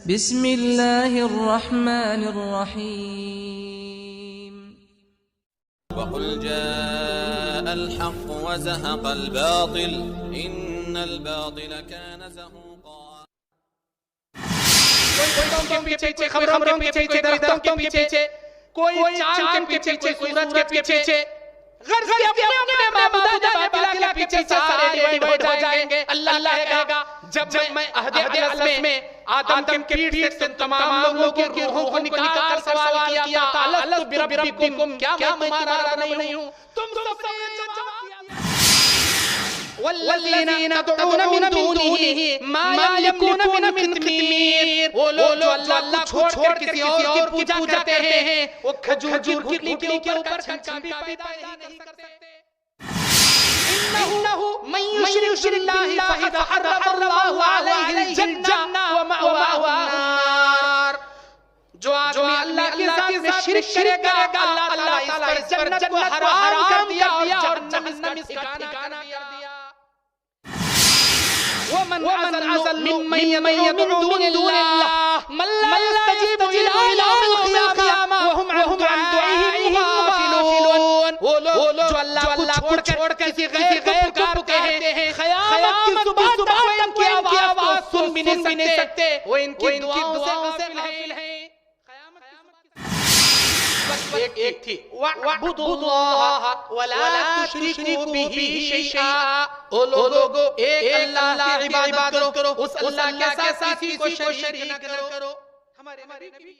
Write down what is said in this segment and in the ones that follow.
بسم اللہ الرحمن الرحیم وقل جاء الحق وزهق الباطل ان الباطل كان زهوقا کوئی کے پیچھے خبروں کے پیچھے درختوں کے پیچھے کوئی چاند کے پیچھے کوئی سورج کے پیچھے غرض کے اپنے معبود باطل کے پیچھے سارے ڈیوائڈ ہو جائیں گے. اللہ کہے گا جب میں عہد اصل میں آدم کے پیٹ سے تمام لوگوں کی روحوں کو نکال کر سوال کیا تھا الست بربکم کیا میں تمہارا رب نہیں ہوں؟ تم سب نے جواب دیا والذین تدعون من دونه ما یملکون من قطمیر. وہ لوگ جو اللہ کو چھوڑ کسی اور کی پوجا کرتے ہیں وہ کھجور کی لکڑی کے اوپر چھنچا بھی پیدا نہیں کر سکتے. إنه من يشرك بالله فقد حرم الله عليه الجنة ومأواه النار. جو آدمی اللہ کی ذات سے شرک کرے گا اللہ تعالیٰ اس پر جنت کو حرام کر دیا اور جہنم اس کا ٹھکانہ کر دیا. ومن أضل ممن يدعو من دون الله من لا يستجيب إلى يوم القيامة وهم عن دعائهم غافلون. وہ لوگ جو اللہ کو چھوڑ کر کسی غیر کو پکارتے ہیں قیامت کی صبح تک ان کی آواز سن بھی نہیں سکتے وہ ان کی دعاؤں سے غافل ہیں. ایک تھی وَاعْبُدُوا اللَّهَ وَلَا تُشْرِكُوا بِهِ شَيْئًا. او لوگو ایک اللہ کی عبادت کرو اس اللہ کے ساتھ کسی کو شریک نہ کرو. ہمارے نبی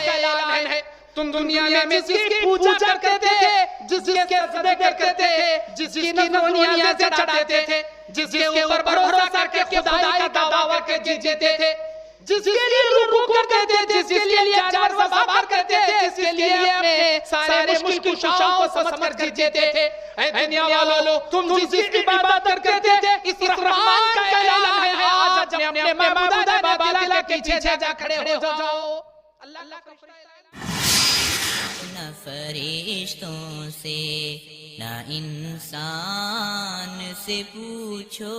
کا اعلان ہے تم دنیا میں جس کی پوجا کرتے تھے جس کے سجدے کرتے تھے جس کی نذرانیاں سے چڑھاتے تھے جس کے اوپر بھروسہ کر کے خدائی کا دعویٰ کے جیتے تھے جس کے لیے رکوع کرتے تھے جس کے لیے چار سبار کرتے تھے جس کے لیے اپنے سارے مشکل کشاؤں کو سمجھ کر جیتے تھے. اے دنیا والو تم جس کی عبادت کرتے تھے اس رحمان کا اعلان ہے آج اپنے معبود باطل کے پیچھے جا کھڑے ہو جاؤ. اللہ کا نہ فرشتوں سے نہ انسان سے پوچھو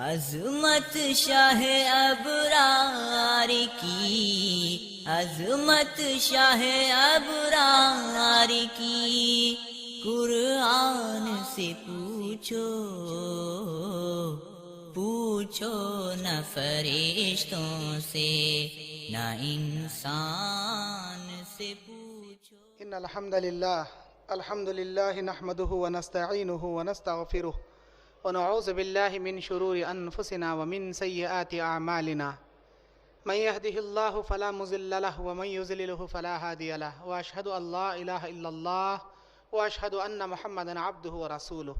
عظمت شاہ ابرار کی عظمت شاہ ابرار کی قرآن سے پوچھو نہ فرشتوں سے نہ انسان سے پوچھو. ان الحمد للہ نحمده ونستعینه ونستغفره ونعوذ بالله من شرور انفسنا ومن سیئات اعمالنا من يهده الله فلا مضل له ومن يضلل فلا هادي له واشهد ان لا اله الا الله واشهد ان محمدا عبده ورسوله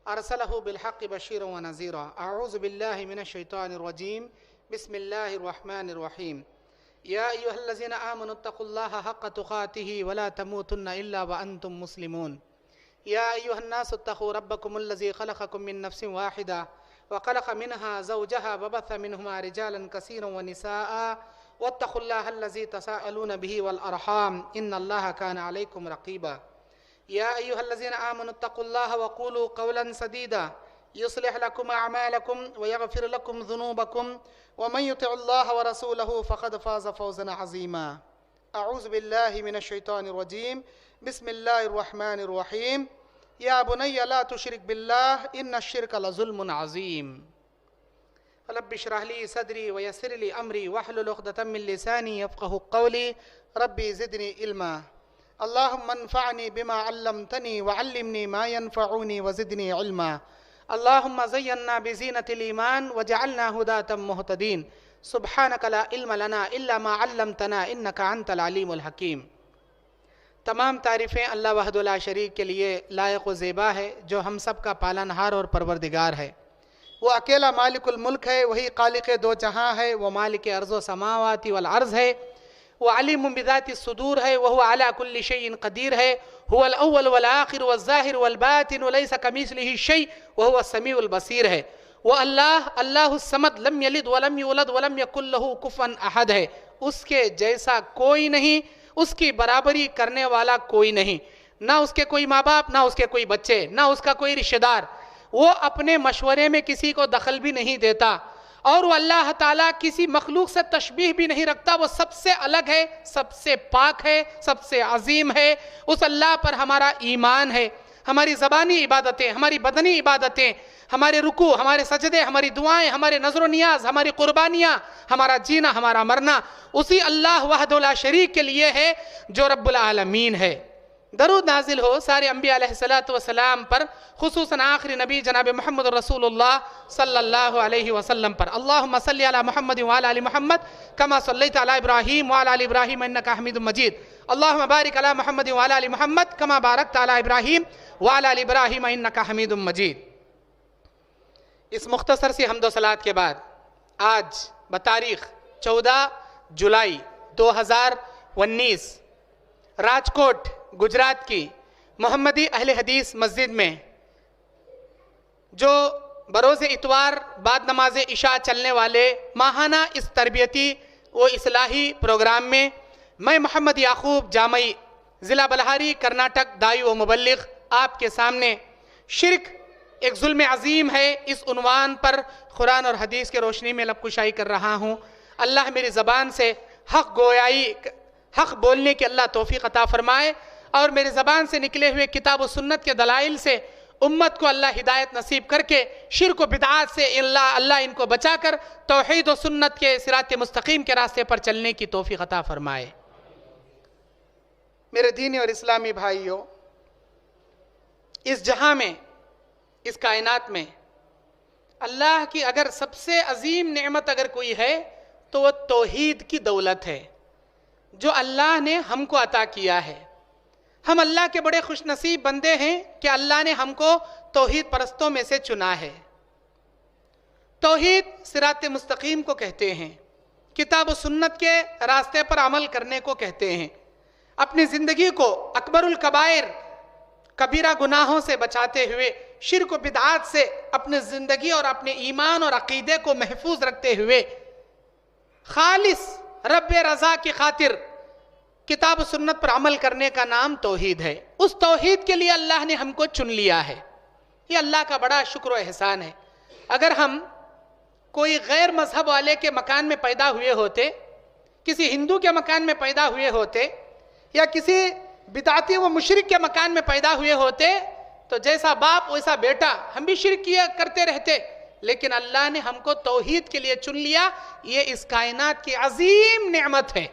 ارسله بالحق بشيرا ونذيرا. اعوذ بالله من الشيطان الرجيم. بسم الله الرحمن الرحيم. يا ايها الذين امنوا اتقوا الله حق تقاته ولا تموتن الا وانتم مسلمون. يا أيها الناس اتقوا ربكم الذي خلقكم من نفس واحدة وخلق منها زوجها وبث منهما رجالا كثيرا ونساء واتقوا الله الذي تساءلون به والأرحام إن الله كان عليكم رقيبا. يا أيها الذين آمنوا اتقوا الله وقولوا قولا سديدا يصلح لكم أعمالكم ويغفر لكم ذنوبكم ومن يطع الله ورسوله فقد فاز فوزا عظيما. أعوذ بالله من الشيطان الرجيم. بسم الله الرحمن الرحيم. يا بني لا تشرك بالله إن الشرك لظلم عظيم. رب اشرح لي صدري ويسر لي أمري واحلل عقدة من لساني يفقهوا قولي. ربي زدني علما. اللهم انفعني بما علمتني وعلمني ما ينفعني وزدني علما. اللهم زينا بزينة الإيمان وجعلنا هداة مهتدين. سبحانك لا علم لنا إلا ما علمتنا إنك أنت العليم الحكيم. تمام تعریفیں اللہ وحدہ لا شریک کے لیے لائق و زیبا ہے جو ہم سب کا پالنہار اور پروردگار ہے. وہ اکیلا مالک الملک ہے وہی خالق دو جہاں ہے وہ مالک ارض و سماوات والارض ہے وہ علیم بذات الصدور ہے وہ علی کل شیء قدیر ہے هو الاول والآخر والظاہر والباطن وليس كمثله شيء وهو السمیع البصیر ہے. وہ اللہ الصمد لم یلد ولم یولد ولم یکن له کفوا احد ہے. اس کے جیسا کوئی نہیں اس کی برابری کرنے والا کوئی نہیں نہ اس کے کوئی ماں باپ نہ اس کے کوئی بچے نہ اس کا کوئی رشتہ دار. وہ اپنے مشورے میں کسی کو دخل بھی نہیں دیتا. اور وہ اللہ تعالیٰ کسی مخلوق سے تشبیہ بھی نہیں رکھتا، وہ سب سے الگ ہے، سب سے پاک ہے، سب سے عظیم ہے۔ اس اللہ پر ہمارا ایمان ہے۔ ہماری زبانی عبادتیں، ہماری بدنی عبادتیں، ہمارے رکوع، ہمارے سجدے، ہماری دعائیں، ہمارے نظر و نیاز، ہماری قربانیاں، ہمارا جینا، ہمارا مرنا اسی اللہ وحدہ لا شریک کے لیے ہے جو رب العالمین ہے۔ درود نازل ہو سارے انبیاء علیہ السلام پر، خصوصاً آخری نبی جناب محمد رسول اللہ صلی اللہ علیہ وسلم پر۔ اللہم صلی علی محمد وعلی آل محمد کما صلیت علی ابراہیم وعلی آل ابراہیم انکا حمید مجید۔ اللہم بارک علی محمد وعلی آل محمد کما بارکت علی ابراہیم وعلی آل ابراہیم انکا حمید مجید۔ اس مختصر سی حمد و صلوات کے بعد آج بتاریخ 14 جولائی 2019 راجکوٹ گجرات کی محمدی اہل حدیث مسجد میں جو بروز اتوار بعد نماز عشاء چلنے والے ماہانہ اس تربیتی و اصلاحی پروگرام میں میں محمد یعقوب جامعی ضلع بلہاری کرناٹک دائی و مبلغ آپ کے سامنے شرک ایک ظلم عظیم ہے اس عنوان پر قرآن اور حدیث کے روشنی میں لب کشائی کر رہا ہوں۔ اللہ میری زبان سے حق گویائی، حق بولنے کی اللہ توفیق عطا فرمائے، اور میری زبان سے نکلے ہوئے کتاب و سنت کے دلائل سے امت کو اللہ ہدایت نصیب کر کے شرک و بدعات سے اللہ ان کو بچا کر توحید و سنت کے صراط مستقیم کے راستے پر چلنے کی توفیق عطا فرمائے۔ میرے دینی اور اسلامی بھائیوں، اس جہاں میں، اس کائنات میں اللہ کی اگر سب سے عظیم نعمت اگر کوئی ہے تو وہ توحید کی دولت ہے جو اللہ نے ہم کو عطا کیا ہے۔ ہم اللہ کے بڑے خوش نصیب بندے ہیں کہ اللہ نے ہم کو توحید پرستوں میں سے چنا ہے۔ توحید صراط مستقیم کو کہتے ہیں، کتاب و سنت کے راستے پر عمل کرنے کو کہتے ہیں، اپنی زندگی کو اکبر الکبائر کبیرہ گناہوں سے بچاتے ہوئے، شرک و بدعات سے اپنی زندگی اور اپنے ایمان اور عقیدے کو محفوظ رکھتے ہوئے خالص رب رضا کی خاطر کتاب و سنت پر عمل کرنے کا نام توحید ہے۔ اس توحید کے لیے اللہ نے ہم کو چن لیا ہے، یہ اللہ کا بڑا شکر و احسان ہے۔ اگر ہم کوئی غیر مذہب والے کے مکان میں پیدا ہوئے ہوتے، کسی ہندو کے مکان میں پیدا ہوئے ہوتے، یا کسی بدعتی و مشرک کے مکان میں پیدا ہوئے ہوتے تو جیسا باپ ویسا بیٹا ہم بھی شرک کیا کرتے رہتے، لیکن اللہ نے ہم کو توحید کے لیے چن لیا۔ یہ اس کائنات کی عظیم نعمت ہے۔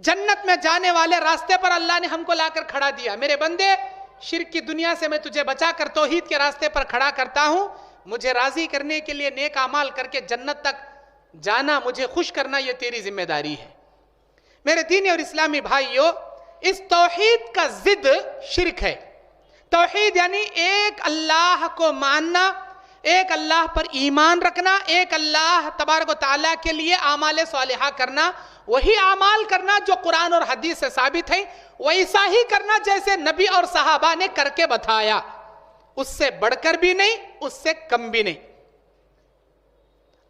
جنت میں جانے والے راستے پر اللہ نے ہم کو لا کر کھڑا دیا۔ میرے بندے، شرک کی دنیا سے میں تجھے بچا کر توحید کے راستے پر کھڑا کرتا ہوں، مجھے راضی کرنے کے لیے نیک اعمال کر کے جنت تک جانا، مجھے خوش کرنا، یہ تیری ذمہ داری ہے۔ میرے دینی اور اسلامی بھائیوں، اس توحید کا ضد شرک ہے۔ توحید یعنی ایک اللہ کو ماننا، ایک اللہ پر ایمان رکھنا، ایک اللہ تبارک و تعالیٰ کے لیے اعمال صالحہ کرنا، وہی اعمال کرنا جو قرآن اور حدیث سے ثابت ہے، ویسا ہی کرنا جیسے نبی اور صحابہ نے کر کے بتایا، اس سے بڑھ کر بھی نہیں، اس سے کم بھی نہیں۔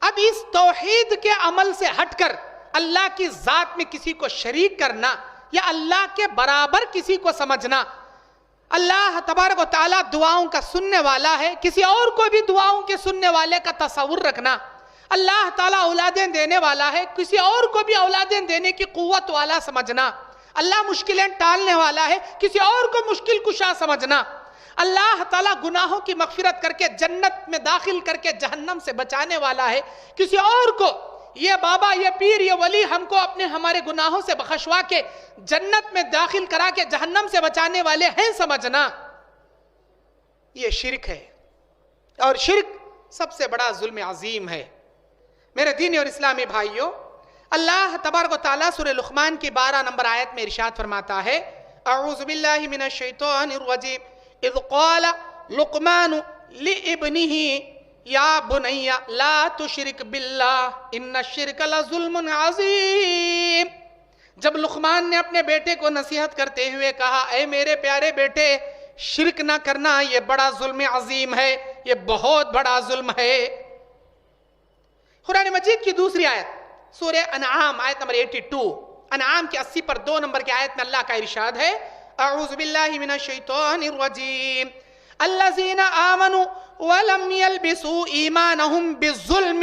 اب اس توحید کے عمل سے ہٹ کر اللہ کی ذات میں کسی کو شریک کرنا یا اللہ کے برابر کسی کو سمجھنا، اللہ تبارک و تعالیٰ دعاؤں کا سننے والا ہے، کسی اور کو بھی دعاؤں کے سننے والے کا تصور رکھنا، اللہ تعالیٰ اولادیں دینے والا ہے، کسی اور کو بھی اولادیں دینے کی قوت والا سمجھنا، اللہ مشکلیں ٹالنے والا ہے، کسی اور کو مشکل کشا سمجھنا، اللہ تعالیٰ گناہوں کی مغفرت کر کے جنت میں داخل کر کے جہنم سے بچانے والا ہے، کسی اور کو یہ بابا، یہ پیر، یہ ولی ہم کو ہمارے گناہوں سے بخشوا کے جنت میں داخل کرا کے جہنم سے بچانے والے ہیں سمجھنا، یہ شرک ہے، اور شرک سب سے بڑا ظلم عظیم ہے۔ میرے دینی اور اسلامی بھائیوں، اللہ تبارک و تعالیٰ سورہ لقمان کی 12 نمبر آیت میں ارشاد فرماتا ہے، اعوذ باللہ من الشیطان الرجیم اذ قال لقمان لابنہ یا بنی لا تشرک باللہ ان الشرک لظلم عظیم۔ جب لقمان نے اپنے بیٹے کو نصیحت کرتے ہوئے کہا، اے میرے پیارے بیٹے، شرک نہ کرنا، یہ بڑا ظلم عظیم ہے، یہ بہت بڑا ظلم ہے۔ قرآن مجید کی دوسری آیت سورہ انعام آیت نمبر 82، انعام کی 80 پر 2 نمبر کی آیت میں اللہ کا ارشاد ہے، اعوذ باللہ من الشیطان الرجیم الذین آمنوا ولم يلبسوا ایمانہم بالظلم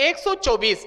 124,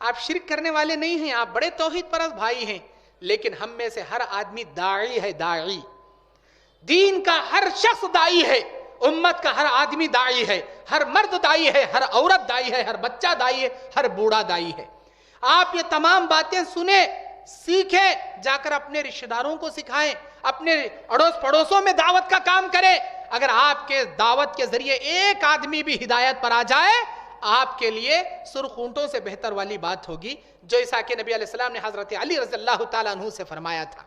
آپ شرک کرنے والے نہیں ہیں, آپ بڑے توحید پرست بھائی ہیں, لیکن ہم میں سے ہر آدمی داعی ہے. داعی, دین کا ہر شخص داعی ہے, امت کا ہر آدمی داعی ہے, ہر مرد داعی ہے, ہر عورت داعی ہے, ہر بچہ داعی ہے, ہر بوڑھا داعی ہے. آپ یہ تمام باتیں سنیں, سیکھیں, جا کر اپنے رشتہ داروں کو سکھائیں, اپنے اڑوس پڑوسوں میں دعوت کا کام کریں. اگر آپ کے دعوت کے ذریعے ایک آدمی بھی ہدایت پر آ جائے, آپ کے لیے سرخ اونٹوں سے بہتر والی بات ہوگی, جو عیسیٰ کے نبی علیہ السلام نے حضرت علی رضی اللہ تعالیٰ عنہ سے فرمایا تھا,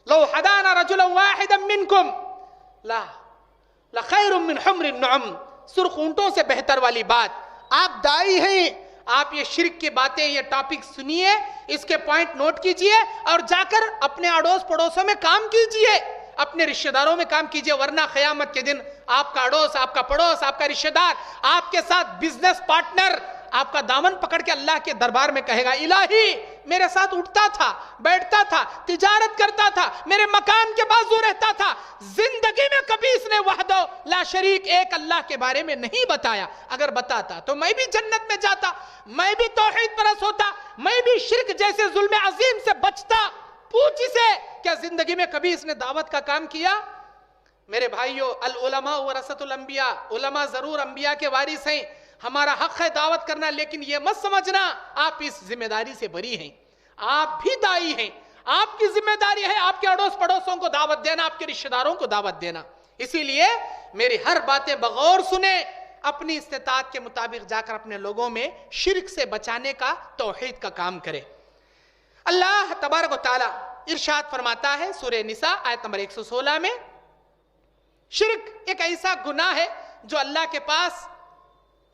لو حدانا رجلا واحدا منکم لخیر من حمر النعم. سرخ اونٹوں سے بہتر والی بات. آپ داعی ہیں, آپ یہ شرک کی باتیں, یہ ٹاپک سنیے, اس کے پوائنٹ نوٹ کیجئے اور جا کر اپنے اڑوس پڑوسوں میں کام کیجئے, اپنے رشتہ داروں میں کام کیجئے, ورنہ قیامت کے دن آپ کا اڑوس, آپ کا پڑوس, آپ کا رشتہ دار, آپ کے ساتھ بزنس پارٹنر آپ کا دامن پکڑ کے اللہ کے دربار میں کہے گا, الہی میرے ساتھ اٹھتا تھا, بیٹھتا تھا, تجارت کرتا تھا, میرے مکان کے بازو رہتا تھا, زندگی میں کبھی اس نے وحدہ لا شریک ایک اللہ کے بارے میں نہیں بتایا. اگر بتاتا تو میں بھی جنت میں جاتا, میں بھی توحید پرست ہوتا, میں بھی شرک جیسے ظلم عظیم سے بچتا. پوچھ اسے, کیا زندگی میں کبھی اس نے دعوت کا کام کیا؟ میرے بھائیو, العلماء ورثۃ الانبیاء, علماء ضرور انبیاء کے وارث ہیں, ہمارا حق ہے دعوت کرنا, لیکن یہ مت سمجھنا آپ اس ذمہ داری سے بری ہیں. آپ بھی داعی ہیں, آپ کی ذمہ داری ہے آپ کے اڑوس پڑوسوں کو دعوت دینا, آپ کے رشتہ داروں کو دعوت دینا. اسی لیے میری ہر باتیں بغور سنیں, اپنی استطاعت کے مطابق جا کر اپنے لوگوں میں شرک سے بچانے کا, توحید کا کام کرے. اللہ تبارک و تعالی ارشاد فرماتا ہے سورہ نساء آیت نمبر 116 میں, شرک ایک ایسا گناہ ہے جو اللہ کے پاس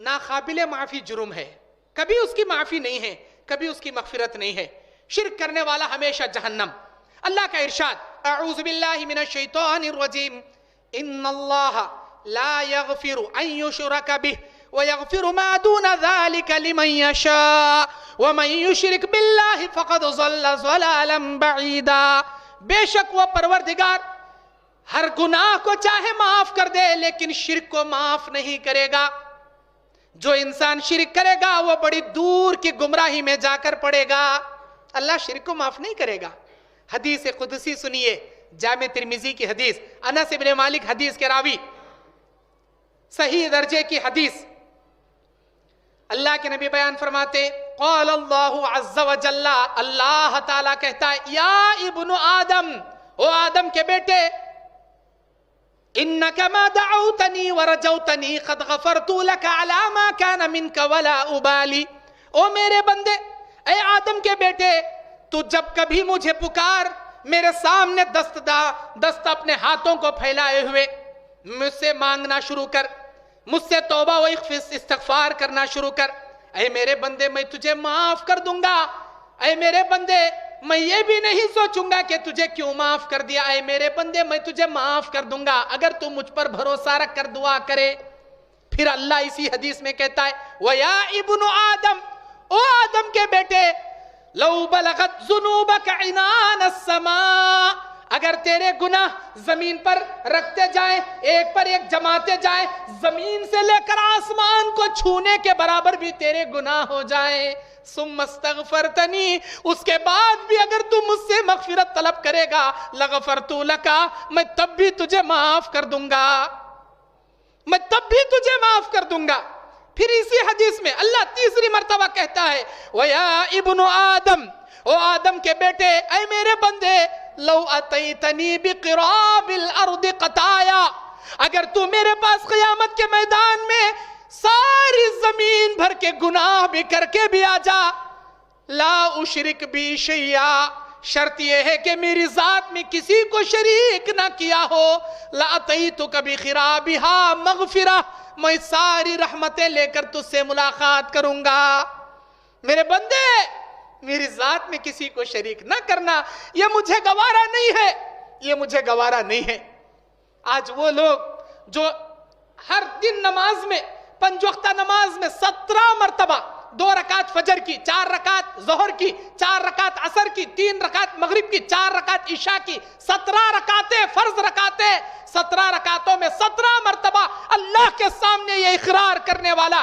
ناقابل معافی جرم ہے, کبھی اس کی معافی نہیں ہے, کبھی اس کی مغفرت نہیں ہے. شرک کرنے والا ہمیشہ جہنم. اللہ کا ارشاد, اعوذ باللہ من الشیطان الرجیم, ان اللہ لا یغفر ان یشرک بہ ویغفر ما دون ذلك لمن یشاء ومن یشرک باللہ فقد ضل ضلالا بعیدا. بے شک وہ پروردگار ہر گناہ کو چاہے معاف کر دے, لیکن شرک کو معاف نہیں کرے گا. جو انسان شرک کرے گا وہ بڑی دور کی گمراہی میں جا کر پڑے گا. اللہ شرک کو معاف نہیں کرے گا. حدیث قدسی سنیے, جامع ترمذی کی حدیث, انس بن مالک حدیث کے راوی, صحیح درجے کی حدیث. اللہ کے نبی بیان فرماتے, قال اللہ عز و جل, اللہ تعالیٰ کہتا ہے, یا ابن آدم, او آدم کے بیٹے, انک ما دعوتنی ورجوتنی قد غفرت لک علی ما کان منک ولا ابالی. او میرے بندے, اے آدم کے بیٹے, تو جب کبھی مجھے پکار, میرے سامنے دست اپنے ہاتھوں کو پھیلائے ہوئے مجھ سے مانگنا شروع کر, مجھ سے توبہ و استغفار کرنا شروع کر. اے میرے بندے, میں تجھے معاف کر دوں گا. اے میرے بندے, میں یہ بھی نہیں سوچوں گا کہ تجھے کیوں معاف کر دیا. اے میرے بندے, میں تجھے معاف کر دوں گا اگر تو مجھ پر بھروسہ رکھ کر دعا کرے. پھر اللہ اسی حدیث میں کہتا ہے, وَيَا ابن آدم, او آدم کے بیٹے, لَوْ بَلَغَتْ ذُنُوبَكَ عِنَانَ السَّمَاءِ, اگر تیرے گناہ زمین پر رکھتے جائیں, ایک پر ایک جماتے جائیں, زمین سے لے کر آسمان کو چھونے کے برابر بھی تیرے گناہ ہو جائیں, ثم استغفرتنی, اس کے بعد بھی اگر تو مجھ سے مغفرت طلب کرے گا, لغفرت لک, میں تب بھی تجھے معاف کر دوں گا, میں تب بھی تجھے معاف کر دوں گا. پھر اسی حدیث میں اللہ تیسری مرتبہ کہتا ہے, وَيَا ابن آدم, او آدم کے بیٹے, اے میرے بندے, لو اتیتنی بقراب الارض قطایا, اگر تو میرے پاس قیامت کے میدان میں ساری زمین بھر کے گناہ بھی کر کے بھی آ جا, لا اشرک بی شیئا, شرط یہ ہے کہ میری ذات میں کسی کو شریک نہ کیا ہو, لاتیتک بخرابہا مغفرہ, میں ساری رحمتیں لے کر تجھ سے ملاقات کروں گا. میرے بندے, میری ذات میں کسی کو شریک نہ کرنا, یہ مجھے گوارا نہیں ہے, یہ مجھے گوارا نہیں ہے. آج وہ لوگ جو ہر دن نماز میں, 5 وقتہ نماز میں 17 مرتبہ 2 رکعت فجر کی, 4 رکعت ظہر کی, 4 رکعت عصر کی, 3 رکعت مغرب کی, 4 رکعت عشاء کی, 17 رکعتیں فرض رکعتیں, 17 رکعتوں میں 17 مرتبہ اللہ کے سامنے یہ اقرار کرنے والا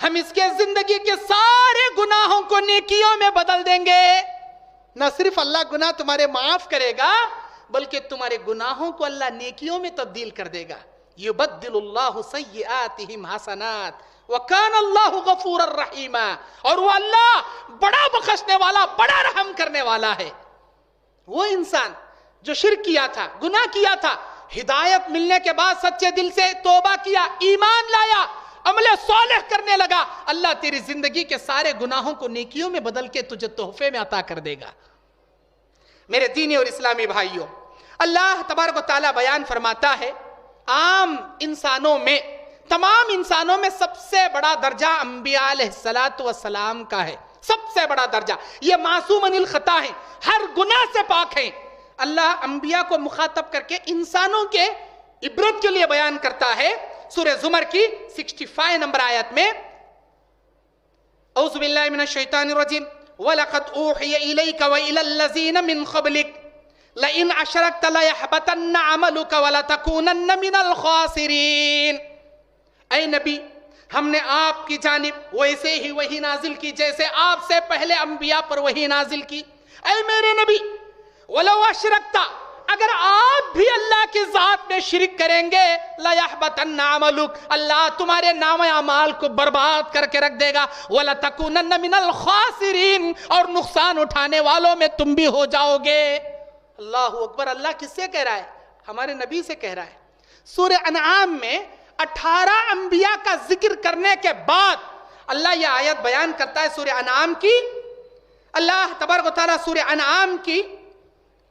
ہم اس کے زندگی کے سارے گناہوں کو نیکیوں میں بدل دیں گے. نہ صرف اللہ گناہ تمہارے معاف کرے گا بلکہ تمہارے گناہوں کو اللہ نیکیوں میں تبدیل کر دے گا. یبدل اللہ سیئاتہم حسنات وکان اللہ غفورا رحیما. اور وہ اللہ بڑا بخشنے والا، بڑا رحم کرنے والا ہے. وہ انسان جو شرک کیا تھا، گناہ کیا تھا، ہدایت ملنے کے بعد سچے دل سے توبہ کیا، ایمان لایا، عمل صالح کرنے لگا، اللہ تیری زندگی کے سارے گناہوں کو نیکیوں میں بدل کے تجھے تحفے میں عطا کر دے گا. میرے دینی اور اسلامی بھائیوں، اللہ تبارک و تعالیٰ بیان فرماتا ہے عام انسانوں میں، تمام انسانوں میں سب سے بڑا درجہ انبیاء علیہ السلام کا ہے. سب سے بڑا درجہ. یہ معصوم عن الخطا ہیں، ہر گناہ سے پاک ہیں. اللہ انبیاء کو مخاطب کر کے انسانوں کے عبرت کے لیے بیان کرتا ہے. سورہ زمر کی 65 نمبر آیت میں اعوذ باللہ من الشیطان الرجیم وَلَقَدْ أُوحِيَ إِلَيْكَ وَإِلَى الَّذِينَ مِنْ قَبْلِكَ لَئِنْ أَشْرَكْتَ لَيَحْبَطَنَّ عَمَلُكَ وَلَتَكُونَنَّ مِنَ الْخَاسِرِينَ. اے نبی، ہم نے آپ کی جانب ویسے ہی وحی نازل کی جیسے آپ سے پہلے انبیاء پر وحی نازل کی. اے میرے نبی، وَلَوْ أَشْرَكْتَ، اگر آپ بھی اللہ کی ذات میں شرک کریں گے، لَيَحْبَطَنَّ عَمَلُكَ، اللہ تمہارے نام اعمال کو برباد کر کے رکھ دے گا. وَلَتَكُونَنَّ مِنَ الْخَاسِرِينَ، اور نقصان اٹھانے والوں میں تم بھی ہو جاؤ گے. اللہ اکبر. اللہ کس سے کہہ رہا ہے؟ ہمارے نبی سے کہہ رہا ہے. سورہ انعام میں 18 انبیاء کا ذکر کرنے کے بعد اللہ یہ آیت بیان کرتا ہے سورہ انعام کی. اللہ تبارک و تعالیٰ سورہ انعام کی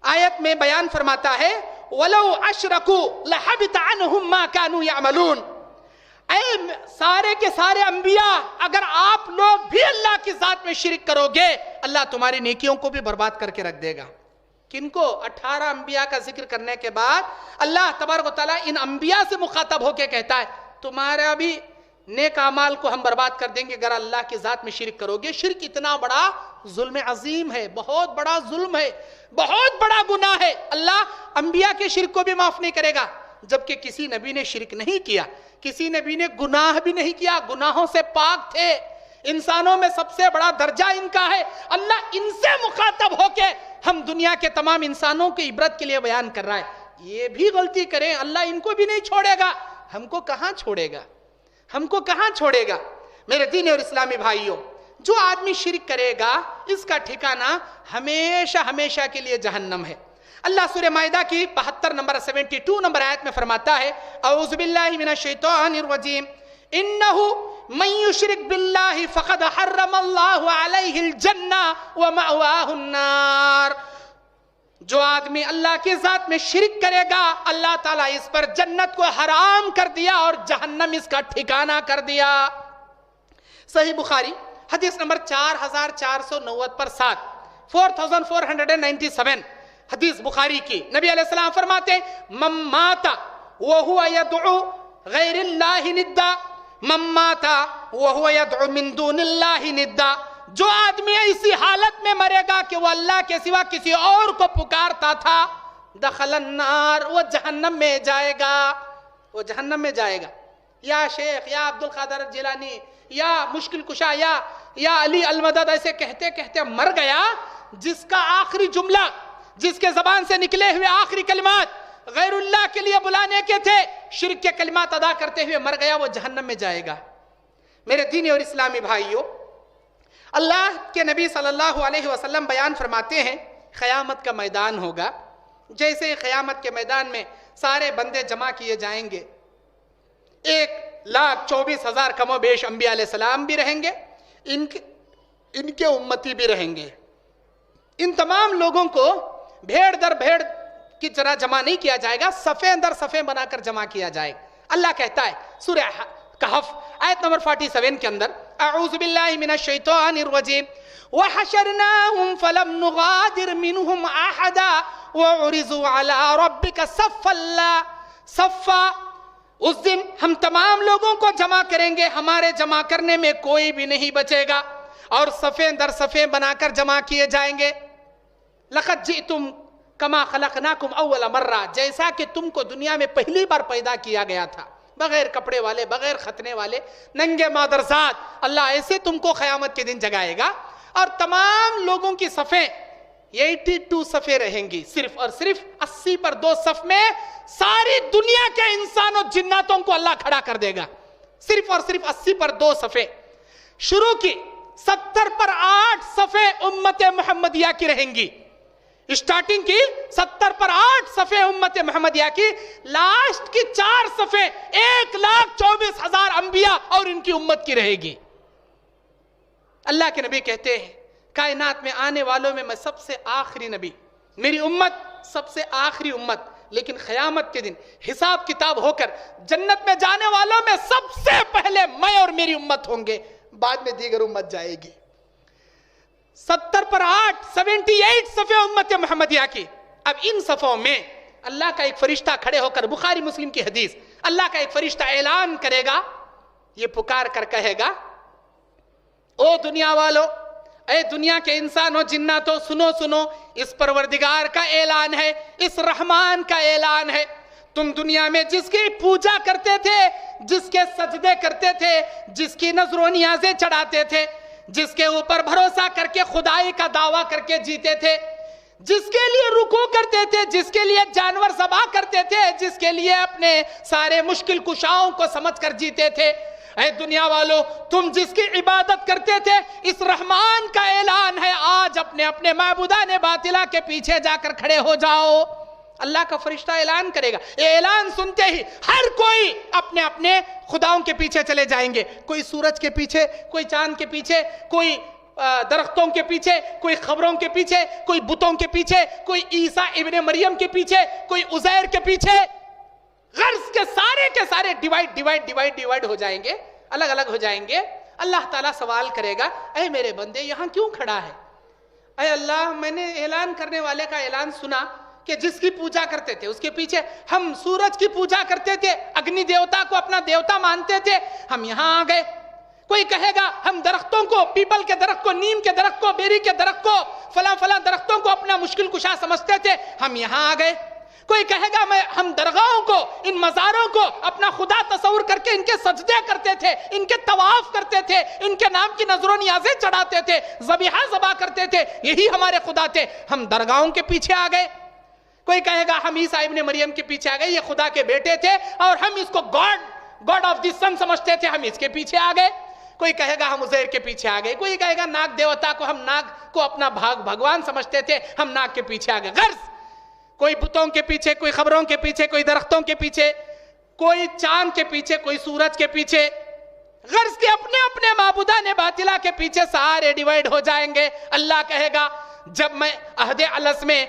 آیت میں بیان فرماتا ہے وَلَوْ أَشْرَكُوا لَحَبِطَ عَنْهُمْ مَا كَانُوا يَعْمَلُونَ. اے سارے کے سارے انبیاء، اگر آپ لوگ بھی اللہ کی ذات میں شرک کرو گے، اللہ تمہاری نیکیوں کو بھی برباد کر کے رکھ دے گا. کن کو؟ 18 انبیاء کا ذکر کرنے کے بعد اللہ تبارک و تعالیٰ ان انبیاء سے مخاطب ہو کے کہتا ہے تمہارا بھی نیک اعمال کو ہم برباد کر دیں گے اگر اللہ کی ذات میں شرک کرو گے. شرک اتنا بڑا ظلم عظیم ہے، بہت بڑا ظلم ہے، بہت بڑا گناہ ہے. اللہ انبیاء کے شرک کو بھی معاف نہیں کرے گا، جبکہ کسی نبی نے شرک نہیں کیا، کسی نبی نے گناہ بھی نہیں کیا، گناہوں سے پاک تھے. انسانوں میں سب سے بڑا درجہ ان کا ہے. اللہ ان سے مخاطب ہو کے ہم دنیا کے تمام انسانوں کی عبرت کے لیے بیان کر رہا ہے. یہ بھی غلطی کریں اللہ ان کو بھی نہیں چھوڑے گا. ہم کو کہاں چھوڑے گا؟ ہم کو کہاں چھوڑے گا؟ میرے دینی اور اسلامی بھائیوں، جو آدمی شرک کرے گا اس کا ٹھکانہ ہمیشہ ہمیشہ کے لیے جہنم ہے. اللہ سورہ مائدہ کی 72 نمبر 72 نمبر آیت میں فرماتا ہے اعوذ باللہ من الشیطان الرجیم انہو من یشرک باللہ فقد حرم اللہ علیہ الجنہ ومأواہ النار. جو آدمی اللہ کی ذات میں شرک کرے گا اللہ تعالیٰ اس پر جنت کو حرام کر دیا اور جہنم اس کا ٹھکانہ کر دیا. صحیح بخاری حدیث نمبر 4490 پر 7 4497 حدیث بخاری کی. نبی علیہ السلام فرماتے من مات وہو یدعو غیر اللہ ندا، من مات وہو یدعو من دون اللہ ندا. جو آدمی اسی حالت میں مرے گا کہ وہ اللہ کے سوا کسی اور کو پکارتا تھا، دخل النار، وہ جہنم میں جائے گا. وہ جہنم میں جائے گا. یا شیخ، یا عبد القادر الجیلانی، یا مشکل کشا، یا علی المدد ایسے کہتے کہتے مر گیا، جس کا آخری جملہ، جس کے زبان سے نکلے ہوئے آخری کلمات غیر اللہ کے لیے بلانے کے تھے، شرک کے کلمات ادا کرتے ہوئے مر گیا، وہ جہنم میں جائے گا. میرے دینی اور اسلامی بھائیوں، اللہ کے نبی صلی اللہ علیہ وسلم بیان فرماتے ہیں قیامت کا میدان ہوگا. جیسے قیامت کے میدان میں سارے بندے جمع کیے جائیں گے، 1,24,000 کم و بیش انبیاء علیہ السلام بھی رہیں گے، ان کے امتی بھی رہیں گے. ان تمام لوگوں کو بھیڑ در بھیڑ کی طرح جمع نہیں کیا جائے گا، صفیں در صفیں بنا کر جمع کیا جائے گا. اللہ کہتا ہے سورہ کہف آیت نمبر 47 کے اندر اعوذ باللہ من الشیطان الرجیم وحشرناہم فلم نغادر منہم احدا وعرضوا علی ربک صفا. اس دن ہم تمام لوگوں کو جمع کریں گے، ہمارے جمع کرنے میں کوئی بھی نہیں بچے گا، اور صفیں در صفیں بنا کر جمع کیے جائیں گے. لقد جئتم کما خلقناکم اول مرہ، جیسا کہ تم کو دنیا میں پہلی بار پیدا کیا گیا تھا. بغیر کپڑے والے، بغیر ختنے والے، ننگے مادرزاد. اللہ ایسے تم کو قیامت کے دن جگائے گا اور تمام لوگوں کی صفیں 82 صفیں رہیں گی، صرف اور صرف 80 پر 2 صف میں ساری دنیا کے انسان و جناتوں کو اللہ کھڑا کر دے گا. صرف اور صرف 80 پر 2 صفیں شروع کی، 70 پر 8 صفیں امت محمدیہ کی رہیں گی. اسٹارٹنگ کی 70 پر 8 صفیں امت محمدیہ کی، لاسٹ کی 4 صفیں 1,24,000 انبیاء اور ان کی امت کی رہے گی. اللہ کے نبی کہتے ہیں کائنات میں آنے والوں میں سب سے آخری نبی، میری امت سب سے آخری امت، لیکن قیامت کے دن حساب کتاب ہو کر جنت میں جانے والوں میں سب سے پہلے میں اور میری امت ہوں گے، بعد میں دیگر امت جائے گی. 70 پر 8 78 صفیں امت محمدیہ کی. اب ان صفوں میں اللہ کا ایک فرشتہ کھڑے ہو کر، بخاری مسلم کی حدیث، اللہ کا ایک فرشتہ اعلان کرے گا، یہ پکار کر کہے گا، او دنیا والو، اے دنیا کے انسانوں جناتوں، سنو سنو، اس پروردگار کا اعلان ہے، اس رحمان کا اعلان ہے. تم دنیا میں جس کی پوجا کرتے تھے، جس کے سجدے کرتے تھے، جس کی نذر و نیازیں چڑھاتے تھے، جس کے اوپر بھروسہ کر کے خدائی کا دعویٰ کر کے جیتے تھے، جس کے لیے رکوع کرتے تھے، جس کے لیے جانور ذبح کرتے تھے، جس کے لیے اپنے سارے مشکل کشاؤں کو سمجھ کر جیتے تھے، اے دنیا والو، تم جس کی عبادت کرتے تھے، اس رحمان کا اعلان ہے، آج اپنے اپنے معبودان باطلہ کے پیچھے جا کر کھڑے ہو جاؤ. اللہ کا فرشتہ اعلان کرے گا. یہ اعلان سنتے ہی ہر کوئی اپنے اپنے خداؤں کے پیچھے چلے جائیں گے. کوئی سورج کے پیچھے، کوئی چاند کے پیچھے، کوئی درختوں کے پیچھے، کوئی خبروں کے پیچھے، کوئی بتوں کے پیچھے، کوئی عیسیٰ ابن مریم کے پیچھے، کوئی عزیر کے پیچھے. غرض کے سارے ڈیوائیڈ ہو جائیں گے، الگ الگ ہو جائیں گے. اللہ تعالیٰ سوال کرے گا، اے میرے بندے یہاں کیوں کھڑا ہے؟ اے اللہ، میں نے اعلان کرنے والے کا اعلان سنا کہ جس کی پوجا کرتے تھے اس کے پیچھے، ہم سورج کی پوجا کرتے تھے، اگنی دیوتا کو اپنا دیوتا مانتے تھے، ہم یہاں آ گئے. کوئی کہے گا ہم درختوں کو، پیپل کے درخت کو، نیم کے درخت کو، بیری کے درخت کو، فلاں درختوں کو اپنا مشکل کشا سمجھتے تھے، ہم یہاں آ گئے. کوئی کہے گا ہم درگاہوں کو، ان مزاروں کو اپنا خدا تصور کر کے ان کے سجدے کرتے تھے، ان کے طواف کرتے تھے، ان کے نام کی نذر و نیازیں چڑھاتے تھے، ذبیحہ ذبح کرتے تھے، یہی ہمارے خدا تھے، ہم درگاہوں کے پیچھے آ گئے. کوئی کہے گا ہم عیسیٰ ابن مریم کے پیچھے آ گئے، یہ خدا کے بیٹے تھے اور ہم اس کو گاڈ آف دی سن سمجھتے تھے، ہم اس کے پیچھے آ گئے. کوئی کہے گا ہم عزیر کے پیچھے آ گئے. کوئی کہے گا ناگ دیوتا کو، ہم ناگ کو اپنا بھگوان سمجھتے تھے، ہم ناگ کے پیچھے آ گئے. غرض کوئی بتوں کے پیچھے، کوئی خبروں کے پیچھے، کوئی درختوں کے پیچھے، کوئی چاند کے پیچھے، کوئی سورج کے پیچھے. غرض کے اپنے اپنے معبودان باطلہ کے پیچھے سارے ڈیوائیڈ ہو جائیں گے. اللہ کہے گا جب میں عہد الست میں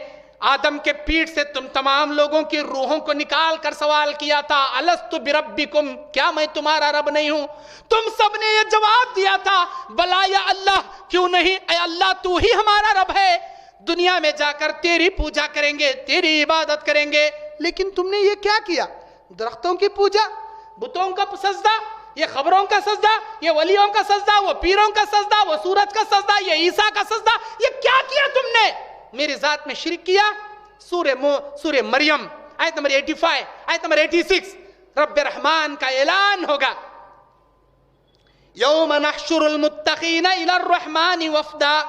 آدم کے پیٹ سے تم تمام لوگوں کی روحوں کو نکال کر سوال کیا تھا، الست بربکم، کیا میں تمہارا رب نہیں ہوں؟ تم سب نے یہ جواب دیا تھا، بلا یا اللہ، کیوں نہیں، اے اللہ تو ہی ہمارا رب ہے. دنیا میں جا کر تیری پوجا کریں گے، تیری عبادت کریں گے. لیکن تم نے یہ کیا کیا؟ درختوں کی پوجا، بتوں کا سجدہ، یہ خبروں کا سجدہ، یہ ولیوں کا سجدہ، وہ پیروں کا سجدہ، وہ سورج کا سجدہ، یہ عیسیٰ کا سجدہ، یہ کیا کیا تم نے؟ میری ذات میں شرک کیا. سورہ مریم آیت نمبر 85، آیت نمبر 86، رب رحمان کا اعلان ہوگا، یوم نحشر المتقین الی الرحمن وفدا،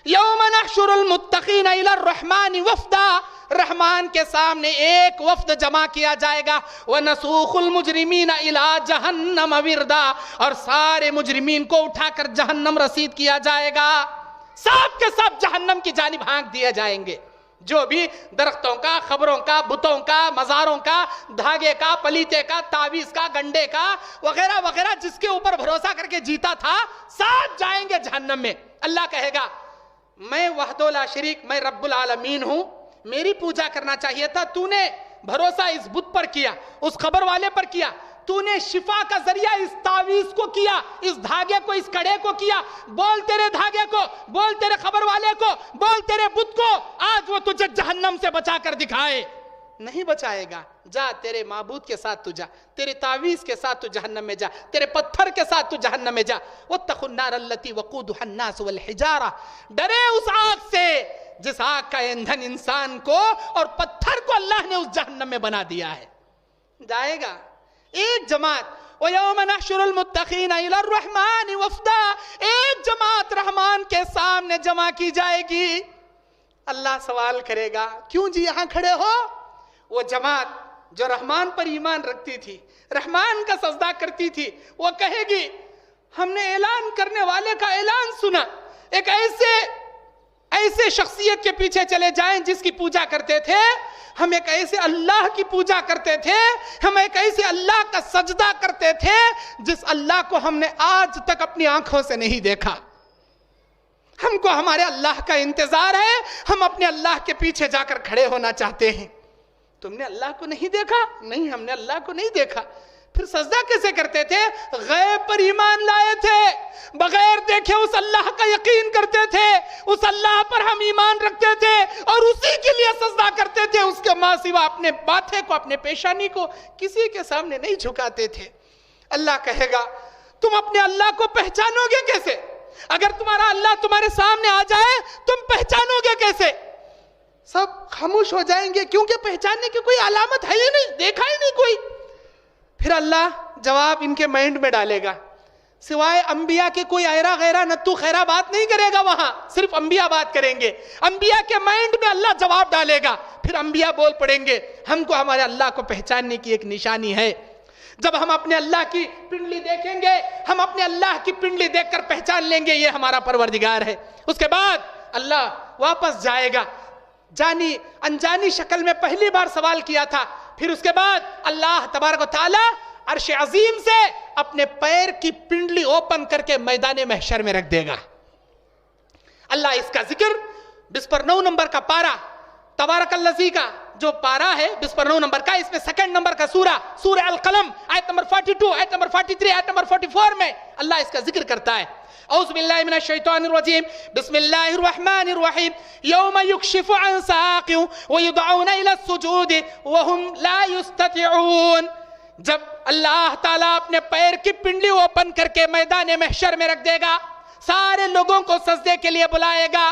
یوم نحشر المتقین الی الرحمن وفدا. رحمان کے سامنے ایک وفد جمع کیا جائے گا، وَنَسُوخُ الْمُجْرِمِينَ إِلَىٰ جَهَنَّمَ وِرْدًا، اور سارے مجرمین کو اٹھا کر جہنم رسید کیا جائے گا. سب کے سب جہنم کی جانب ہانک دیے جائیں گے. جو بھی درختوں کا، خبروں کا، بتوں کا، مزاروں کا، دھاگے کا، پلیتے کا، تعویذ کا، گنڈے کا وغیرہ وغیرہ جس کے اوپر بھروسہ کر کے جیتا تھا، سب جائیں گے جہنم میں. اللہ کہے گا میں وحدہ لا شریک، میں رب العالمین ہوں، میری پوجا کرنا چاہیے تھا، تو نے بھروسہ اس بت پر کیا، اس خبر والے پر کیا، تو نے شفا کا ذریعہ اس تعویذ کو کیا، اس دھاگے کو، اس کڑے کو کیا. بول تیرے دھاگے کو، بول تیرے خبر والے کو، بول تیرے بت کو، آج وہ تجھے جہنم سے بچا کر دکھائے. نہیں بچائے گا. جا تیرے معبود کے ساتھ تو جا، تیرے تعویذ کے ساتھ تو جہنم میں جا، تیرے پتھر کے ساتھ تو جہنم میں جا. وَاتَّقُوا النَّارَ الَّتِي وَقُودُهَا النَّاسُ وَالْحِجَارَةُ، ڈرے اس آگ سے جس آگ کا ایندھن انسان کو اور پتھر کو اللہ نے اس جہنم میں بنا دیا ہے. جائے گا. ایک جماعت وَيَوْمَ نَحْشُرُ الْمُتَّقِينَ إِلَى الرَّحْمَنِ وَفْدًا، ایک جماعت رحمان کے سامنے جمع کی جائے گی. اللہ سوال کرے گا کیوں جی یہاں کھڑے ہو؟ وہ جماعت جو رحمان پر ایمان رکھتی تھی، رحمان کا سجدہ کرتی تھی، وہ کہے گی ہم نے اعلان کرنے والے کا اعلان سنا، ایک ایسے شخصیت کے پیچھے چلے جائیں جس کی پوجا کرتے تھے، ہم ایک ایسے اللہ کی پوجا کرتے تھے، ہم ایک ایسے اللہ کا سجدہ کرتے تھے جس اللہ کو ہم نے آج تک اپنی آنکھوں سے نہیں دیکھا. ہم کو ہمارے اللہ کا انتظار ہے، ہم اپنے اللہ کے پیچھے جا کر کھڑے ہونا چاہتے ہیں. تم نے اللہ کو نہیں دیکھا؟ نہیں، ہم نے اللہ کو نہیں دیکھا. پھر سجدہ کیسے کرتے تھے؟ غیب پر ایمان لائے تھے، بغیر دیکھے اس اللہ کا یقین کرتے تھے، اس اللہ پر ہم ایمان رکھتے تھے اور اسی کے لیے سجدہ کرتے تھے. اس کے ماں سوا اپنے ماتھے کو، اپنے پیشانی کو کسی کے سامنے نہیں جھکاتے تھے. اللہ کہے گا تم اپنے اللہ کو پہچانو گے کیسے؟ اگر تمہارا اللہ تمہارے سامنے آ جائے تم پہچانو گے کیسے؟ سب خاموش ہو جائیں گے کیونکہ پہچاننے کی کوئی علامت ہے ہی نہیں، دیکھا ہی نہیں کوئی. پھر اللہ جواب ان کے مائنڈ میں ڈالے گا، سوائے انبیاء کے کوئی ایرا غیرہ نتو خیرہ بات نہیں کرے گا، وہاں صرف انبیاء بات کریں گے. انبیاء کے مائنڈ میں اللہ جواب ڈالے گا. پھر انبیاء بول پڑیں گے ہم کو ہمارے اللہ کو پہچاننے کی ایک نشانی ہے. جب ہم اپنے اللہ کی پنڈلی دیکھیں گے، ہم اپنے اللہ کی پنڈلی دیکھ کر پہچان لیں گے یہ ہمارا پروردگار ہے. اس کے بعد اللہ واپس جائے گا، جانی انجانی شکل میں پہلی بار سوال کیا تھا. پھر اس کے بعد اللہ تبارک و تعالی عرش عظیم سے اپنے پیر کی پنڈلی اوپن کر کے میدان محشر میں رکھ دے گا. اللہ اس کا ذکر 29 نمبر کا پارہ تبارک الذی کا جو پارہ ہے 29 نمبر کا، اس میں سیکنڈ نمبر کا سورہ القلم آیت نمبر 42، آیت نمبر 43، آیت نمبر 44 میں اللہ اس کا ذکر کرتا ہے. اعوذ باللہ من الشیطان الرجیم، بسم اللہ الرحمن الرحیم. یوم یکشف عن ساق ویدعون الى السجود وهم لا یستطیعون. جب اللہ تعالیٰ اپنے پیر کی پنڈلی اوپن کر کے میدان محشر میں رکھ دے گا، سارے لوگوں کو سجدے کے لیے بلائے گا.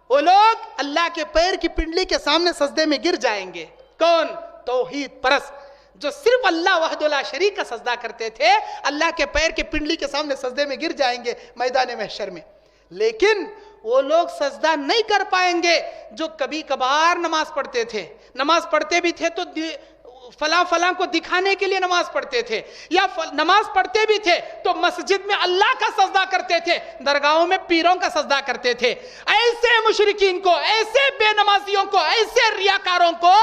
وہ لوگ اللہ کے پیر کی پنڈلی کے سامنے سجدے میں گر جائیں گے. کون؟ توحید پرست جو صرف اللہ وحدہ لا شریک کا سجدہ کرتے تھے، اللہ کے پیر کی پنڈلی کے سامنے سجدے میں گر جائیں گے میدان محشر میں. لیکن وہ لوگ سجدہ نہیں کر پائیں گے جو کبھی کبھار نماز پڑھتے تھے. نماز پڑھتے بھی تھے تو فلاں کو دکھانے کے لیے نماز پڑھتے تھے، یا نماز پڑھتے بھی تھے تو مسجد میں اللہ کا سجدہ کرتے تھے، درگاہوں میں پیروں کا سجدہ کرتے تھے. ایسے مشرکین کو، ایسے بے نمازیوں کو، ایسے ریاکاروں کو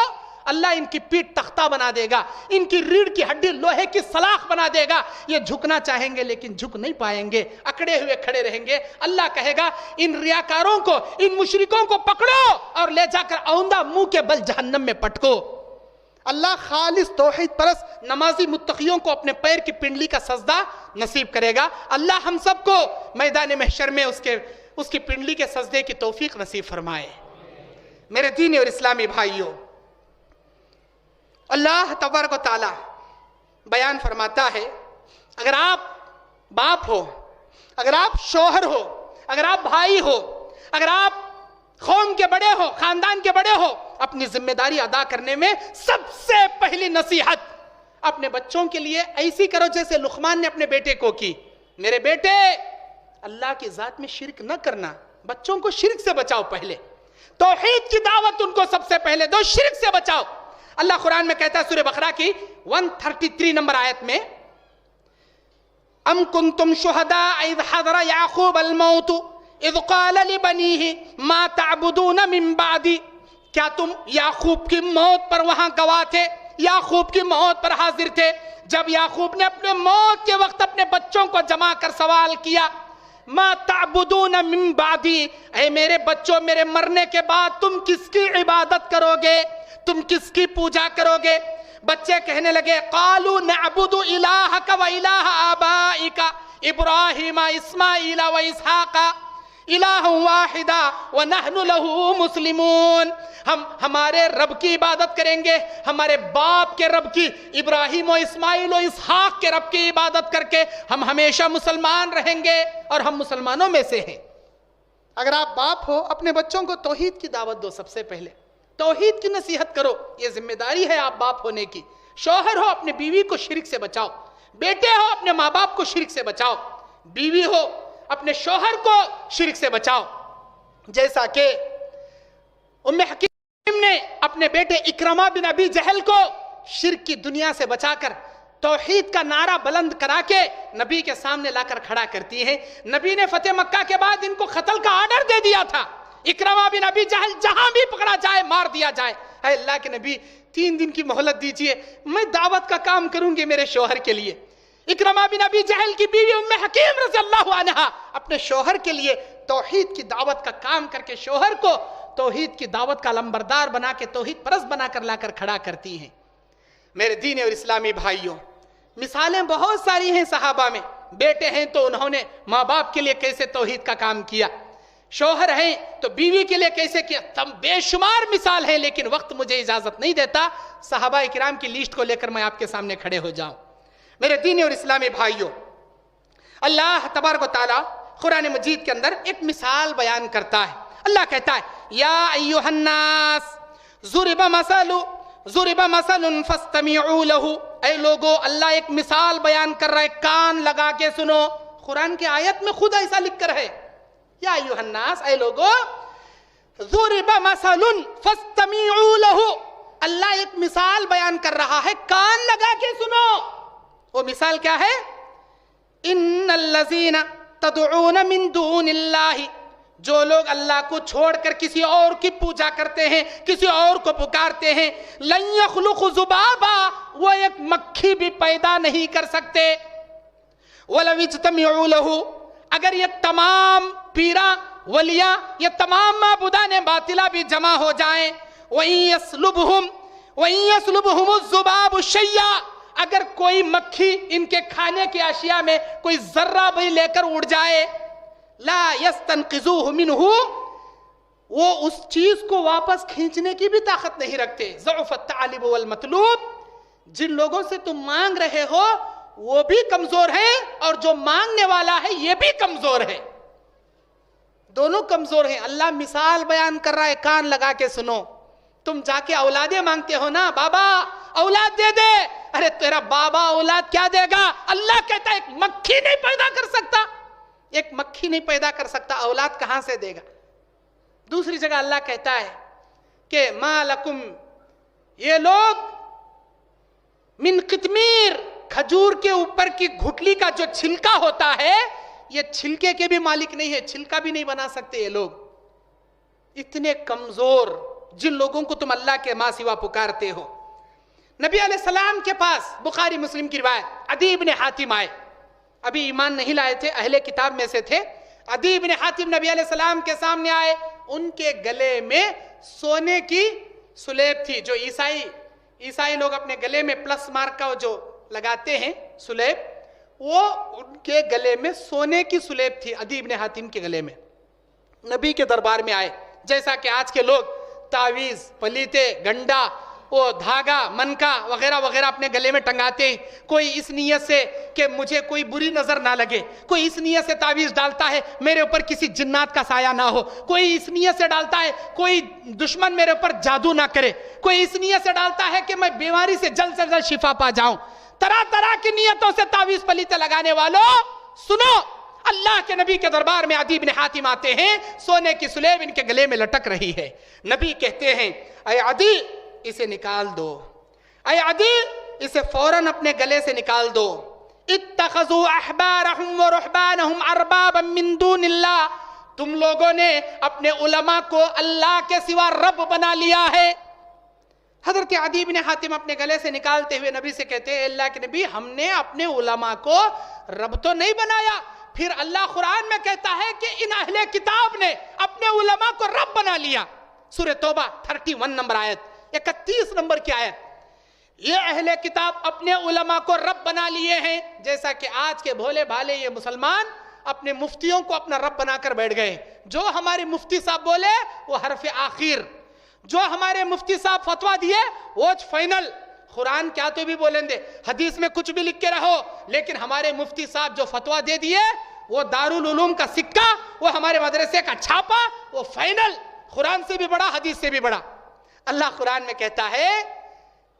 اللہ ان کی پیٹھ تختہ بنا دے گا، ان کی ریڑھ کی ہڈی لوہے کی سلاخ بنا دے گا. یہ جھکنا چاہیں گے لیکن جھک نہیں پائیں گے، اکڑے ہوئے کھڑے رہیں گے. اللہ کہے گا ان ریاکاروں کو، ان مشرکوں کو پکڑو اور لے جا کر اوندہ منہ کے بل جہنم میں پٹکو. اللہ خالص توحید پرست نمازی متقیوں کو اپنے پیر کی پنڈلی کا سجدہ نصیب کرے گا. اللہ ہم سب کو میدان محشر میں اس کی پنڈلی کے سجدے کی توفیق نصیب فرمائے. میرے دینی اور اسلامی بھائیوں، اللہ تبارک و تعالی بیان فرماتا ہے اگر آپ باپ ہو، اگر آپ شوہر ہو، اگر آپ بھائی ہو، اگر آپ قوم کے بڑے ہو، خاندان کے بڑے ہو، اپنی ذمہ داری ادا کرنے میں سب سے پہلی نصیحت اپنے بچوں کے لیے ایسی کرو جیسے لقمان نے اپنے بیٹے کو کی. میرے بیٹے اللہ کی ذات میں شرک نہ کرنا. بچوں کو شرک سے بچاؤ، پہلے توحید کی دعوت ان کو سب سے پہلے دو، شرک سے بچاؤ. اللہ قرآن میں کہتا ہے سورہ بقرہ کی 133 نمبر آیت میں، ام کنتم شہداء اذ حضر یعقوب الموت اذ قال لبنیہ ما تعبدون من بعدی. کیا تم یعقوب کی موت پر وہاں گواہ تھے، یعقوب کی موت پر حاضر تھے جب یعقوب نے اپنے موت کے وقت اپنے بچوں کو جمع کر سوال کیا، ما تعبدون من بعدی، اے میرے بچوں میرے مرنے کے بعد تم کس کی عبادت کرو گے، تم کس کی پوجا کرو گے؟ بچے کہنے لگے قالوا نعبد الہک و الہ آبائک ابراہیم اسماعیل و اسحاق الہ واحدا ونحن لہ مسلمون. ہم ہمارے رب کی عبادت کریں گے، ہمارے باپ کے رب کی، ابراہیم و اسماعیل و اسحاق کے رب کی عبادت کر کے ہم ہمیشہ مسلمان رہیں گے اور ہم مسلمانوں میں سے ہیں. اگر آپ باپ ہو اپنے بچوں کو توحید کی دعوت دو. سب سے پہلے توحید کی نصیحت کرو، یہ ذمہ داری ہے آپ باپ ہونے کی. شوہر ہو اپنے بیوی کو شرک سے بچاؤ، بیٹے ہو اپنے ماں باپ کو شرک سے بچاؤ، بیوی ہو اپنے شوہر کو شرک سے بچاؤ. جیسا کہ ام حکیم نے اپنے بیٹے اکرمہ بن ابی جہل کو شرک کی دنیا سے بچا کر توحید کا نعرہ بلند کرا کے نبی کے سامنے لا کر کھڑا کرتی ہیں. نبی نے فتح مکہ کے بعد ان کو قتل کا آرڈر دے دیا تھا. اکرمہ بن ابی جہل جہاں بھی پکڑا جائے مار دیا جائے. اے اللہ کے نبی 3 دن کی مہلت دیجئے، میں دعوت کا کام کروں گی میرے شوہر کے لیے. اکرمہ بن ابی جہل کی بیوی ام حکیم رضی اللہ عنہا اپنے شوہر کے لیے توحید کی دعوت کا کام کر کے شوہر کو توحید کی دعوت کا لمبردار بنا کے توحید پرست بنا کر لا کر کھڑا کرتی ہیں. میرے دین اور اسلامی بھائیوں، مثالیں بہت ساری ہیں صحابہ میں. بیٹے ہیں تو انہوں نے ماں باپ کے لیے کیسے توحید کا کام کیا، شوہر ہیں تو بیوی کے لیے کیسے کیا. بے شمار مثال ہیں، لیکن وقت مجھے اجازت نہیں دیتا صحابہ کرام کی لیسٹ کو لے کر میں آپ کے سامنے کھڑے ہو جاؤں. میرے دین اور اسلامی بھائیوں، اللہ تبارک و تعالی قرآن مجید کے اندر ایک مثال بیان کرتا ہے. اللہ کہتا ہے یا ایھا الناس ضرب مثل فاستمعوا له. اے لوگو، اللہ ایک مثال بیان کر رہا ہے، کان لگا کے سنو. قرآن کی آیت میں خود ایسا لکھ کر ہے، یا ایھا الناس، اے لوگو، ضرب مثل فاستمعوا له. اللہ ایک مثال بیان کر رہا ہے، کان لگا کے سنو. وہ مثال کیا ہے؟ ان الذین تدعون من دون اللہ، جو لوگ اللہ کو چھوڑ کر کسی اور کی پوجا کرتے ہیں، کسی اور کو پکارتے ہیں، لن یخلقوا ذبابا، وہ ایک مکھی بھی پیدا نہیں کر سکتے. ولو اجتمعوا له، اگر یہ تمام پیراں ولیاں، یہ تمام معبودان باطلہ بھی جمع ہو جائیں، وَإِن يَسْلُبْهُمُ الذُّبَابُ شَيْئًا، اگر کوئی مکھی ان کے کھانے کی اشیاء میں کوئی ذرہ بھی لے کر اڑ جائے، لا يستنقذوه منه، وہ اس چیز کو واپس کھینچنے کی بھی طاقت نہیں رکھتے. ضعف الطالب والمطلوب، جن لوگوں سے تم مانگ رہے ہو وہ بھی کمزور ہیں، اور جو مانگنے والا ہے یہ بھی کمزور ہے، دونوں کمزور ہیں. اللہ مثال بیان کر رہا ہے، کان لگا کے سنو. تم جا کے اولادیں مانگتے ہو نا، بابا اولاد دے دے. ارے تیرا بابا اولاد کیا دے گا؟ اللہ کہتا ہے ایک مکھی نہیں پیدا کر سکتا، ایک مکھی نہیں پیدا کر سکتا، اولاد کہاں سے دے گا؟ دوسری جگہ اللہ کہتا ہے کہ ما لکم، یہ لوگ من قطمیر، کھجور کے اوپر کی گھٹلی کا جو چھلکا ہوتا ہے، یہ چھلکے کے بھی مالک نہیں ہے، چھلکا بھی نہیں بنا سکتے. یہ لوگ اتنے کمزور، جن لوگوں کو تم اللہ کے ماں سوا پکارتے ہو. نبی علیہ السلام کے پاس بخاری مسلم کی روایت عدی بن حاتم آئے، ابھی ایمان نہیں لائے تھے، اہل کتاب میں سے تھے. عدی بن حاتم نبی علیہ السلام کے سامنے آئے. ان کے گلے میں سونے کی سلیب تھی، جو عیسائی لوگ اپنے گلے میں پلس مارک کا جو لگاتے ہیں سلیب، وہ ان کے گلے میں سونے کی سلیب تھی، عدی بن حاتم کے گلے میں. نبی کے دربار میں آئے. جیسا کہ آج کے لوگ تعویذ، پلیتے، گنڈا، وہ دھاگا، منکا وغیرہ وغیرہ اپنے گلے میں ٹنگاتے ہیں. کوئی اس نیت سے کہ مجھے کوئی بری نظر نہ لگے، کوئی اس نیت سے تعویذ ڈالتا ہے میرے اوپر کسی جنات کا سایہ نہ ہو، کوئی اس نیت سے ڈالتا ہے کوئی دشمن میرے اوپر جادو نہ کرے، کوئی اس نیت سے ڈالتا ہے کہ میں بیماری سے جلد سے جلد شفا پا جاؤں. طرح طرح کی نیتوں سے تعویذ پلیتے لگانے والوں سنو، اللہ کے نبی کے دربار میں عدی بن حاتم آتے ہیں، سونے کی سلیب ان کے گلے میں لٹک رہی ہے. نبی کہتے ہیں اے عدی، اسے نکال دو، اے عدی اسے فوراً اپنے گلے سے نکال دو. اتخذوا احبارهم ورهبانهم اربابا من دون اللہ، تم لوگوں نے اپنے علماء کو اللہ کے سوا رب بنا لیا ہے. حضرت عدی بن حاتم اپنے گلے سے نکالتے ہوئے نبی سے کہتے ہیں اللہ کے نبی، ہم نے اپنے علماء کو رب تو نہیں بنایا. پھر اللہ قرآن میں کہتا ہے کہ ان اہل کتاب نے اپنے علماء کو رب بنا لیا. سورہ توبہ 31 نمبر آیت، 31 نمبر کی آیت. یہ اہل کتاب اپنے علماء کو رب بنا لیے ہیں، جیسا کہ آج کے بھولے بھالے یہ مسلمان اپنے مفتیوں کو اپنا رب بنا کر بیٹھ گئے. جو ہمارے مفتی صاحب بولے وہ حرف آخر، جو ہمارے مفتی صاحب فتویٰ دیے وہ فائنل. قرآن کیا تو بھی بولیں دے، حدیث میں کچھ بھی لکھ کے رہو، لیکن ہمارے مفتی صاحب جو فتویٰ دے دیے وہ دارالعلوم کا سکہ، وہ ہمارے مدرسے کا چھاپا، وہ فائنل، قرآن سے بھی بڑا، حدیث سے بھی بڑا. اللہ قرآن میں کہتا ہے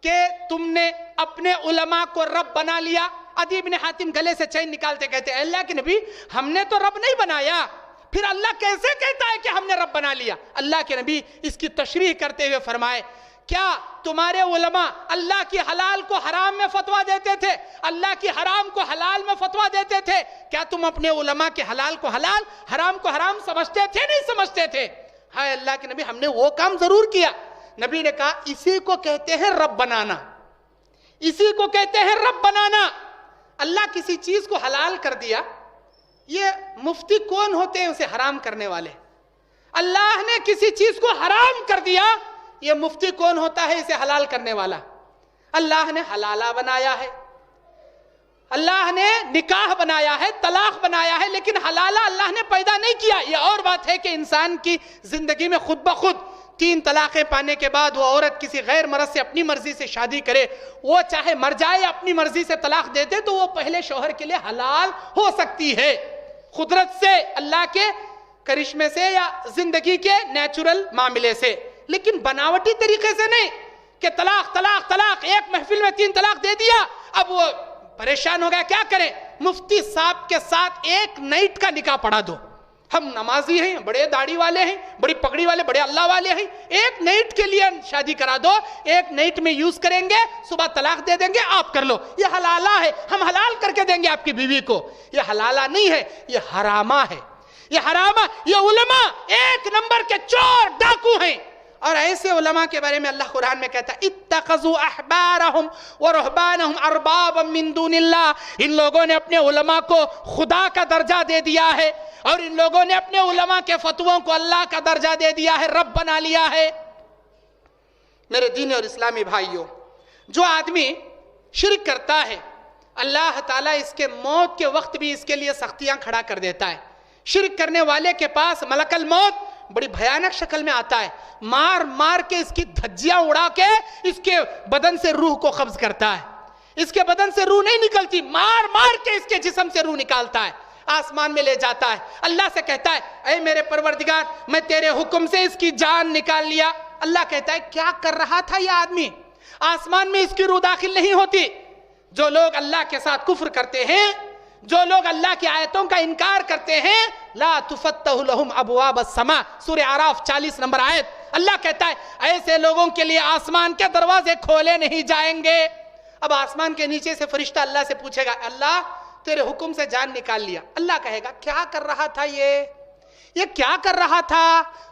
کہ تم نے اپنے علماء کو رب بنا لیا. عدی بن حاتم گلے سے چین نکالتے کہتے اے اللہ کے نبی ہم نے تو رب نہیں بنایا, پھر اللہ کیسے کہتا ہے کہ ہم نے رب بنا لیا؟ اللہ کے نبی اس کی تشریح کرتے ہوئے فرمائے کیا تمہارے علماء اللہ کی حلال کو حرام میں فتویٰ دیتے تھے, اللہ کی حرام کو حلال میں فتویٰ دیتے تھے؟ کیا تم اپنے علماء کے حلال کو حلال, حرام کو حرام سمجھتے تھے؟ نہیں سمجھتے تھے. ہائے اللہ کے نبی ہم نے وہ کام ضرور کیا. نبی نے کہا اسی کو کہتے ہیں رب بنانا, اسی کو کہتے ہیں رب بنانا. اللہ کسی چیز کو حلال کر دیا, یہ مفتی کون ہوتے ہیں اسے حرام کرنے والے؟ اللہ نے کسی چیز کو حرام کر دیا, یہ مفتی کون ہوتا ہے اسے حلال کرنے والا؟ اللہ نے حلالہ بنایا ہے, اللہ نے نکاح بنایا ہے, طلاق بنایا ہے, لیکن حلالہ اللہ نے پیدا نہیں کیا. یہ اور بات ہے کہ انسان کی زندگی میں خود بخود 3 طلاقیں پانے کے بعد وہ عورت کسی غیر مرد سے اپنی مرضی سے شادی کرے, وہ چاہے مر جائے یا اپنی مرضی سے طلاق دے دے تو وہ پہلے شوہر کے لیے حلال ہو سکتی ہے, قدرت سے, اللہ کے کرشمے سے یا زندگی کے نیچرل معاملے سے, لیکن بناوٹی طریقے سے نہیں کہ طلاق طلاق طلاق, ایک محفل میں 3 طلاق دے دیا. اب وہ پریشان ہو گیا, کیا کریں؟ مفتی صاحب کے ساتھ ایک نائٹ کا نکاح پڑھا دو. ہم نمازی ہیں, بڑے داڑھی والے ہیں, بڑی پگڑی والے, بڑے اللہ والے ہیں, ایک نائٹ کے لیے شادی کرا دو, ایک نائٹ میں یوز کریں گے, صبح طلاق دے دیں گے, آپ کر لو. یہ حلالہ ہے, ہم حلال کر کے دیں گے آپ کی بیوی کو. یہ حلالہ نہیں ہے, یہ حرامہ ہے. یہ حرامہ, یہ علماء 1 نمبر کے چور ڈاکو ہیں. اور ایسے علماء کے بارے میں اللہ قرآن میں کہتا ہے اتخذوا احبارہم ورہبانہم اربابا من دون اللہ. ان لوگوں نے اپنے علماء کو خدا کا درجہ دے دیا ہے, اور ان لوگوں نے اپنے علماء کے فتووں کو اللہ کا درجہ دے دیا ہے, رب بنا لیا ہے. میرے دینی اور اسلامی بھائیوں, جو آدمی شرک کرتا ہے اللہ تعالیٰ اس کے موت کے وقت بھی اس کے لیے سختیاں کھڑا کر دیتا ہے. شرک کرنے والے کے پاس ملک الموت بڑی بھیانک شکل میں آتا ہے, مار مار کے اس کی دھجیاں اڑا کے اس کے بدن سے روح کو قبض کرتا ہے. اس کے بدن سے روح نہیں نکلتی, مار مار کے اس کے جسم سے روح نکالتا ہے, آسمان میں لے جاتا ہے. اللہ سے کہتا ہے اے میرے پروردگار میں تیرے حکم سے اس کی جان نکال لیا. اللہ کہتا ہے کیا کر رہا تھا یہ آدمی؟ آسمان میں اس کی روح داخل نہیں ہوتی. جو لوگ اللہ کے ساتھ کفر کرتے ہیں, جو لوگ اللہ کی آیتوں کا انکار کرتے ہیں, لا تفتح لهم ابواب السماء, سورہ اعراف 40 نمبر آیت. اللہ کہتا ہے ایسے لوگوں کے لیے آسمان کے دروازے کھولے نہیں جائیں گے. اب آسمان کے نیچے سے فرشتہ اللہ سے پوچھے گا اللہ تیرے حکم سے جان نکال لیا. اللہ کہے گا کیا کر رہا تھا یہ کیا کر رہا تھا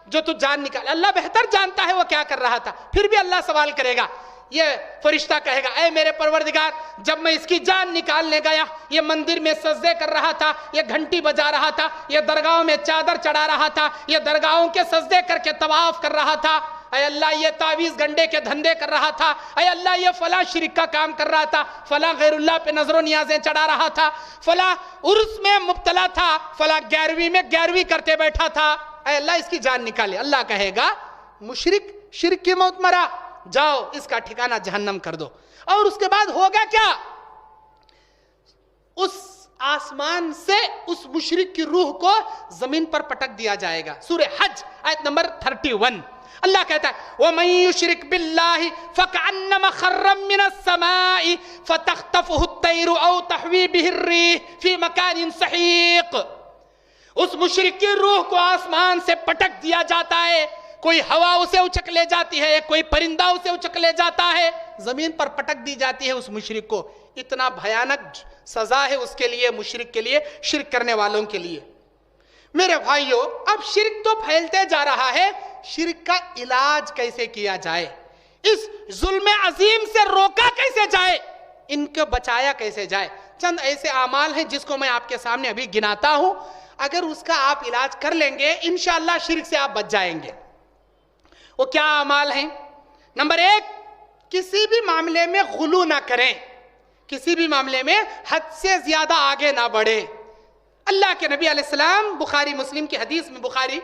جو تو جان نکال؟ اللہ بہتر جانتا ہے وہ کیا کر رہا تھا. پھر بھی اللہ سوال کرے گا, یہ فرشتہ کہے گا اے میرے پروردگار جب میں اس کی جان نکالنے گیا, یہ مندر میں سجدے کر رہا تھا, یہ گھنٹی بجا رہا تھا, یہ درگاہوں میں چادر چڑھا رہا تھا, یہ درگاہوں کے سجدے کر کے طواف کر رہا تھا, اے اللہ یہ تعویذ گنڈے کے دھندے کر رہا تھا, اے اللہ یہ فلاں شرک کا کام کر رہا تھا, فلاں غیر اللہ پہ نظر و نیازیں چڑھا رہا تھا, فلاں عرس میں مبتلا تھا, فلاں 11ویں میں 11ویں کرتے بیٹھا تھا, اے اللہ اس کی جان نکالے. اللہ کہے گا مشرک شرک کی موت مرا, جاؤ اس کا ٹھکانہ جہنم کر دو. اور اس کے بعد ہوگا کیا؟ اس آسمان سے اس مشرک کی روح کو زمین پر پٹک دیا جائے گا. سورہ حج آیت نمبر 31 اللہ کہتا ہے وَمَن يُشْرِكْ بِاللَّهِ فَكَأَنَّمَا خَرَّ مِنَ السَّمَاءِ فَتَخْطَفُهُ الطَّيْرُ أَوْ تَحْوِي بِهِ الرِّيحُ فِي مَكَانٍ سَحِيقٍ. اس مشرک کی روح کو آسمان سے پٹک دیا جاتا ہے, کوئی ہوا اسے اچک لے جاتی ہے, کوئی پرندہ اسے اچک لے جاتا ہے, زمین پر پٹک دی جاتی ہے اس مشرک کو. اتنا بھیانک سزا ہے اس کے لیے, مشرک کے لیے, شرک کرنے والوں کے لیے. میرے بھائیوں اب شرک تو پھیلتے جا رہا ہے, شرک کا علاج کیسے کیا جائے, اس ظلم عظیم سے روکا کیسے جائے, ان کو بچایا کیسے جائے. چند ایسے اعمال ہیں جس کو میں آپ کے سامنے ابھی گناتا ہوں, اگر اس کا آپ علاج کر لیں گے انشاءاللہ شرک سے آپ بچ جائیں گے. وہ کیا اعمال ہیں؟ نمبر 1, کسی بھی معاملے میں غلو نہ کریں, کسی بھی معاملے میں حد سے زیادہ آگے نہ بڑھیں. اللہ کے نبی علیہ السلام بخاری مسلم کی حدیث میں, بخاری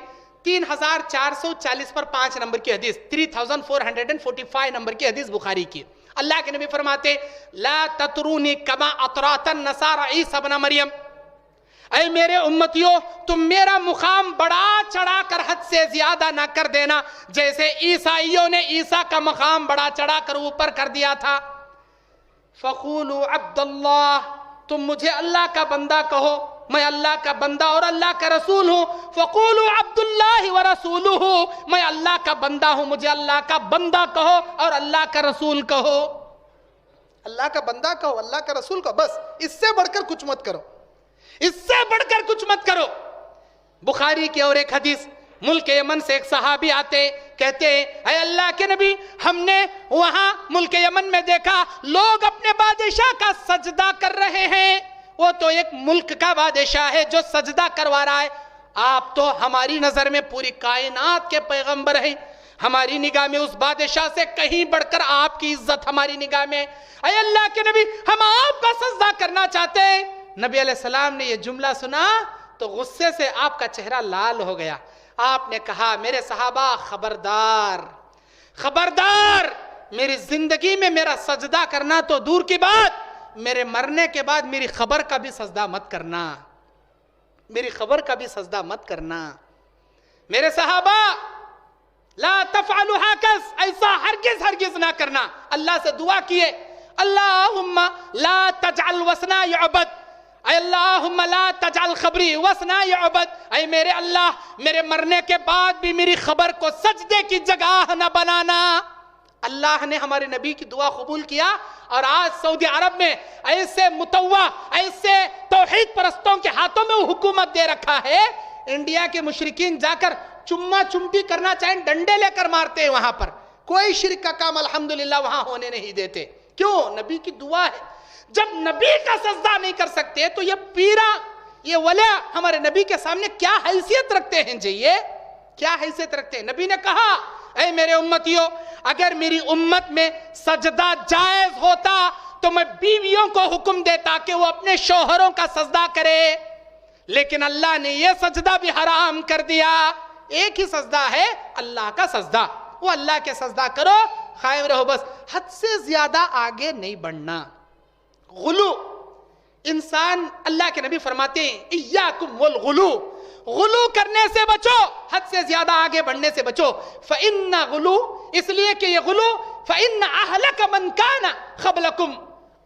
3440 پر 5 نمبر کی حدیث, 3445 نمبر کی حدیث بخاری کی, اللہ کے نبی فرماتے لا تطرونی کما اطرات النصارى عیسی ابن مریم. اے میرے امتیوں تم میرا مقام بڑا چڑھا کر حد سے زیادہ نہ کر دینا جیسے عیسائیوں نے عیسیٰ کا مقام بڑا چڑھا کر اوپر کر دیا تھا. فقولوا عبد اللہ، تم مجھے اللہ کا بندہ کہو، میں اللہ کا بندہ اور اللہ کا رسول ہوں. فقولوا عبد اللہ ورسولہ، میں اللہ کا بندہ ہوں، مجھے اللہ کا بندہ کہو اور اللہ کا رسول کہو. اللہ کا بندہ کہو، اللہ کا رسول کہو، بس اس سے بڑھ کر کچھ مت کرو، اس سے بڑھ کر کچھ مت کرو. بخاری کی اور ایک حدیث، ملک یمن سے ایک صحابی آتے کہتے ہیں اے اللہ کے نبی، ہم نے وہاں ملک یمن میں دیکھا لوگ اپنے بادشاہ کا سجدہ کر رہے ہیں. وہ تو ایک ملک کا بادشاہ ہے جو سجدہ کروا رہا ہے، آپ تو ہماری نظر میں پوری کائنات کے پیغمبر ہیں، ہماری نگاہ میں اس بادشاہ سے کہیں بڑھ کر آپ کی عزت ہماری نگاہ میں. اے اللہ کے نبی، ہم آپ کا سجدہ کرنا چاہتے ہیں. نبی علیہ السلام نے یہ جملہ سنا تو غصے سے آپ کا چہرہ لال ہو گیا. آپ نے کہا میرے صحابہ خبردار خبردار، میری زندگی میں میرا سجدہ کرنا تو دور کی بات، میرے مرنے کے بعد میری خبر کا بھی سجدہ مت کرنا، میری خبر کا بھی سجدہ مت کرنا. میرے صحابہ لا تفعلوا ہاکس، ایسا ہرگز ہرگز نہ کرنا. اللہ سے دعا کیے اللہم لا تجعل وثنا یعبد، اے اللہم لا تجعل خبری وثنا یعبد، اے میرے اللہ میرے مرنے کے بعد بھی میری خبر کو سجدے کی جگہ نہ بنانا. اللہ نے ہمارے نبی کی دعا قبول کیا اور آج سعودی عرب میں ایسے متوع ایسے توحید پرستوں کے ہاتھوں میں وہ حکومت دے رکھا ہے. انڈیا کے مشرکین جا کر چمہ چمٹی کرنا چاہیں ڈنڈے لے کر مارتے ہیں، وہاں پر کوئی شرک کا کام الحمدللہ وہاں ہونے نہیں دیتے. کیوں؟ نبی کی دعا ہے. جب نبی کا سجدہ نہیں کر سکتے تو یہ پیرا یہ ولی ہمارے نبی کے سامنے کیا حیثیت رکھتے ہیں جی؟ یہ کیا حیثیت رکھتے ہیں؟ نبی نے کہا اے میرے امتیوں، اگر میری امت میں سجدہ جائز ہوتا تو میں بیویوں کو حکم دیتا کہ وہ اپنے شوہروں کا سجدہ کرے، لیکن اللہ نے یہ سجدہ بھی حرام کر دیا. ایک ہی سجدہ ہے اللہ کا سجدہ، وہ اللہ کے سجدہ کرو، قائم رہو، بس حد سے زیادہ آگے نہیں بڑھنا. غلو، انسان اللہ کے نبی فرماتے ہیں ایاکم والغلو، غلو کرنے سے بچو، حد سے زیادہ آگے بڑھنے سے بچو. فإن غلو، اس لیے کہ یہ غلو، فإن أهلك من كان قبلكم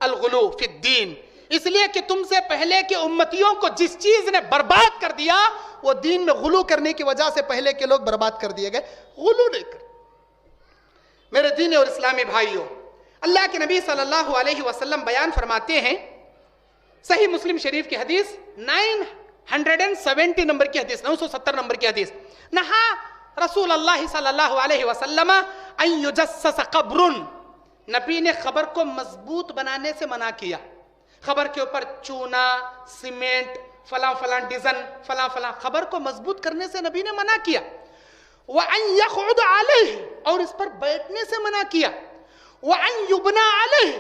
الغلو في الدين، اس لیے کہ تم سے پہلے کے امتیوں کو جس چیز نے برباد کر دیا وہ دین میں غلو کرنے کی وجہ سے پہلے کے لوگ برباد کر دیے گئے. غلو لے کر میرے دین اور اسلامی بھائیوں، اللہ کے نبی صلی اللہ علیہ وسلم بیان فرماتے ہیں، صحیح مسلم شریف کی حدیث 970 نمبر کی حدیث، 970 نمبر کی حدیث، نہا رسول اللہ صلی اللہ علیہ وسلم ان یجسس قبر، نبی نے خبر کو مضبوط بنانے سے منع کیا. خبر کے اوپر چونا، سیمنٹ، فلاں فلاں ڈیزن، فلاں فلاں، خبر کو مضبوط کرنے سے نبی نے منع کیا. وَأَن يَقْعُدَ عَلَيْهِ، اور اس پر بیٹھنے سے منع کیا. وَأَن يُبْنَى عَلَيْهِ،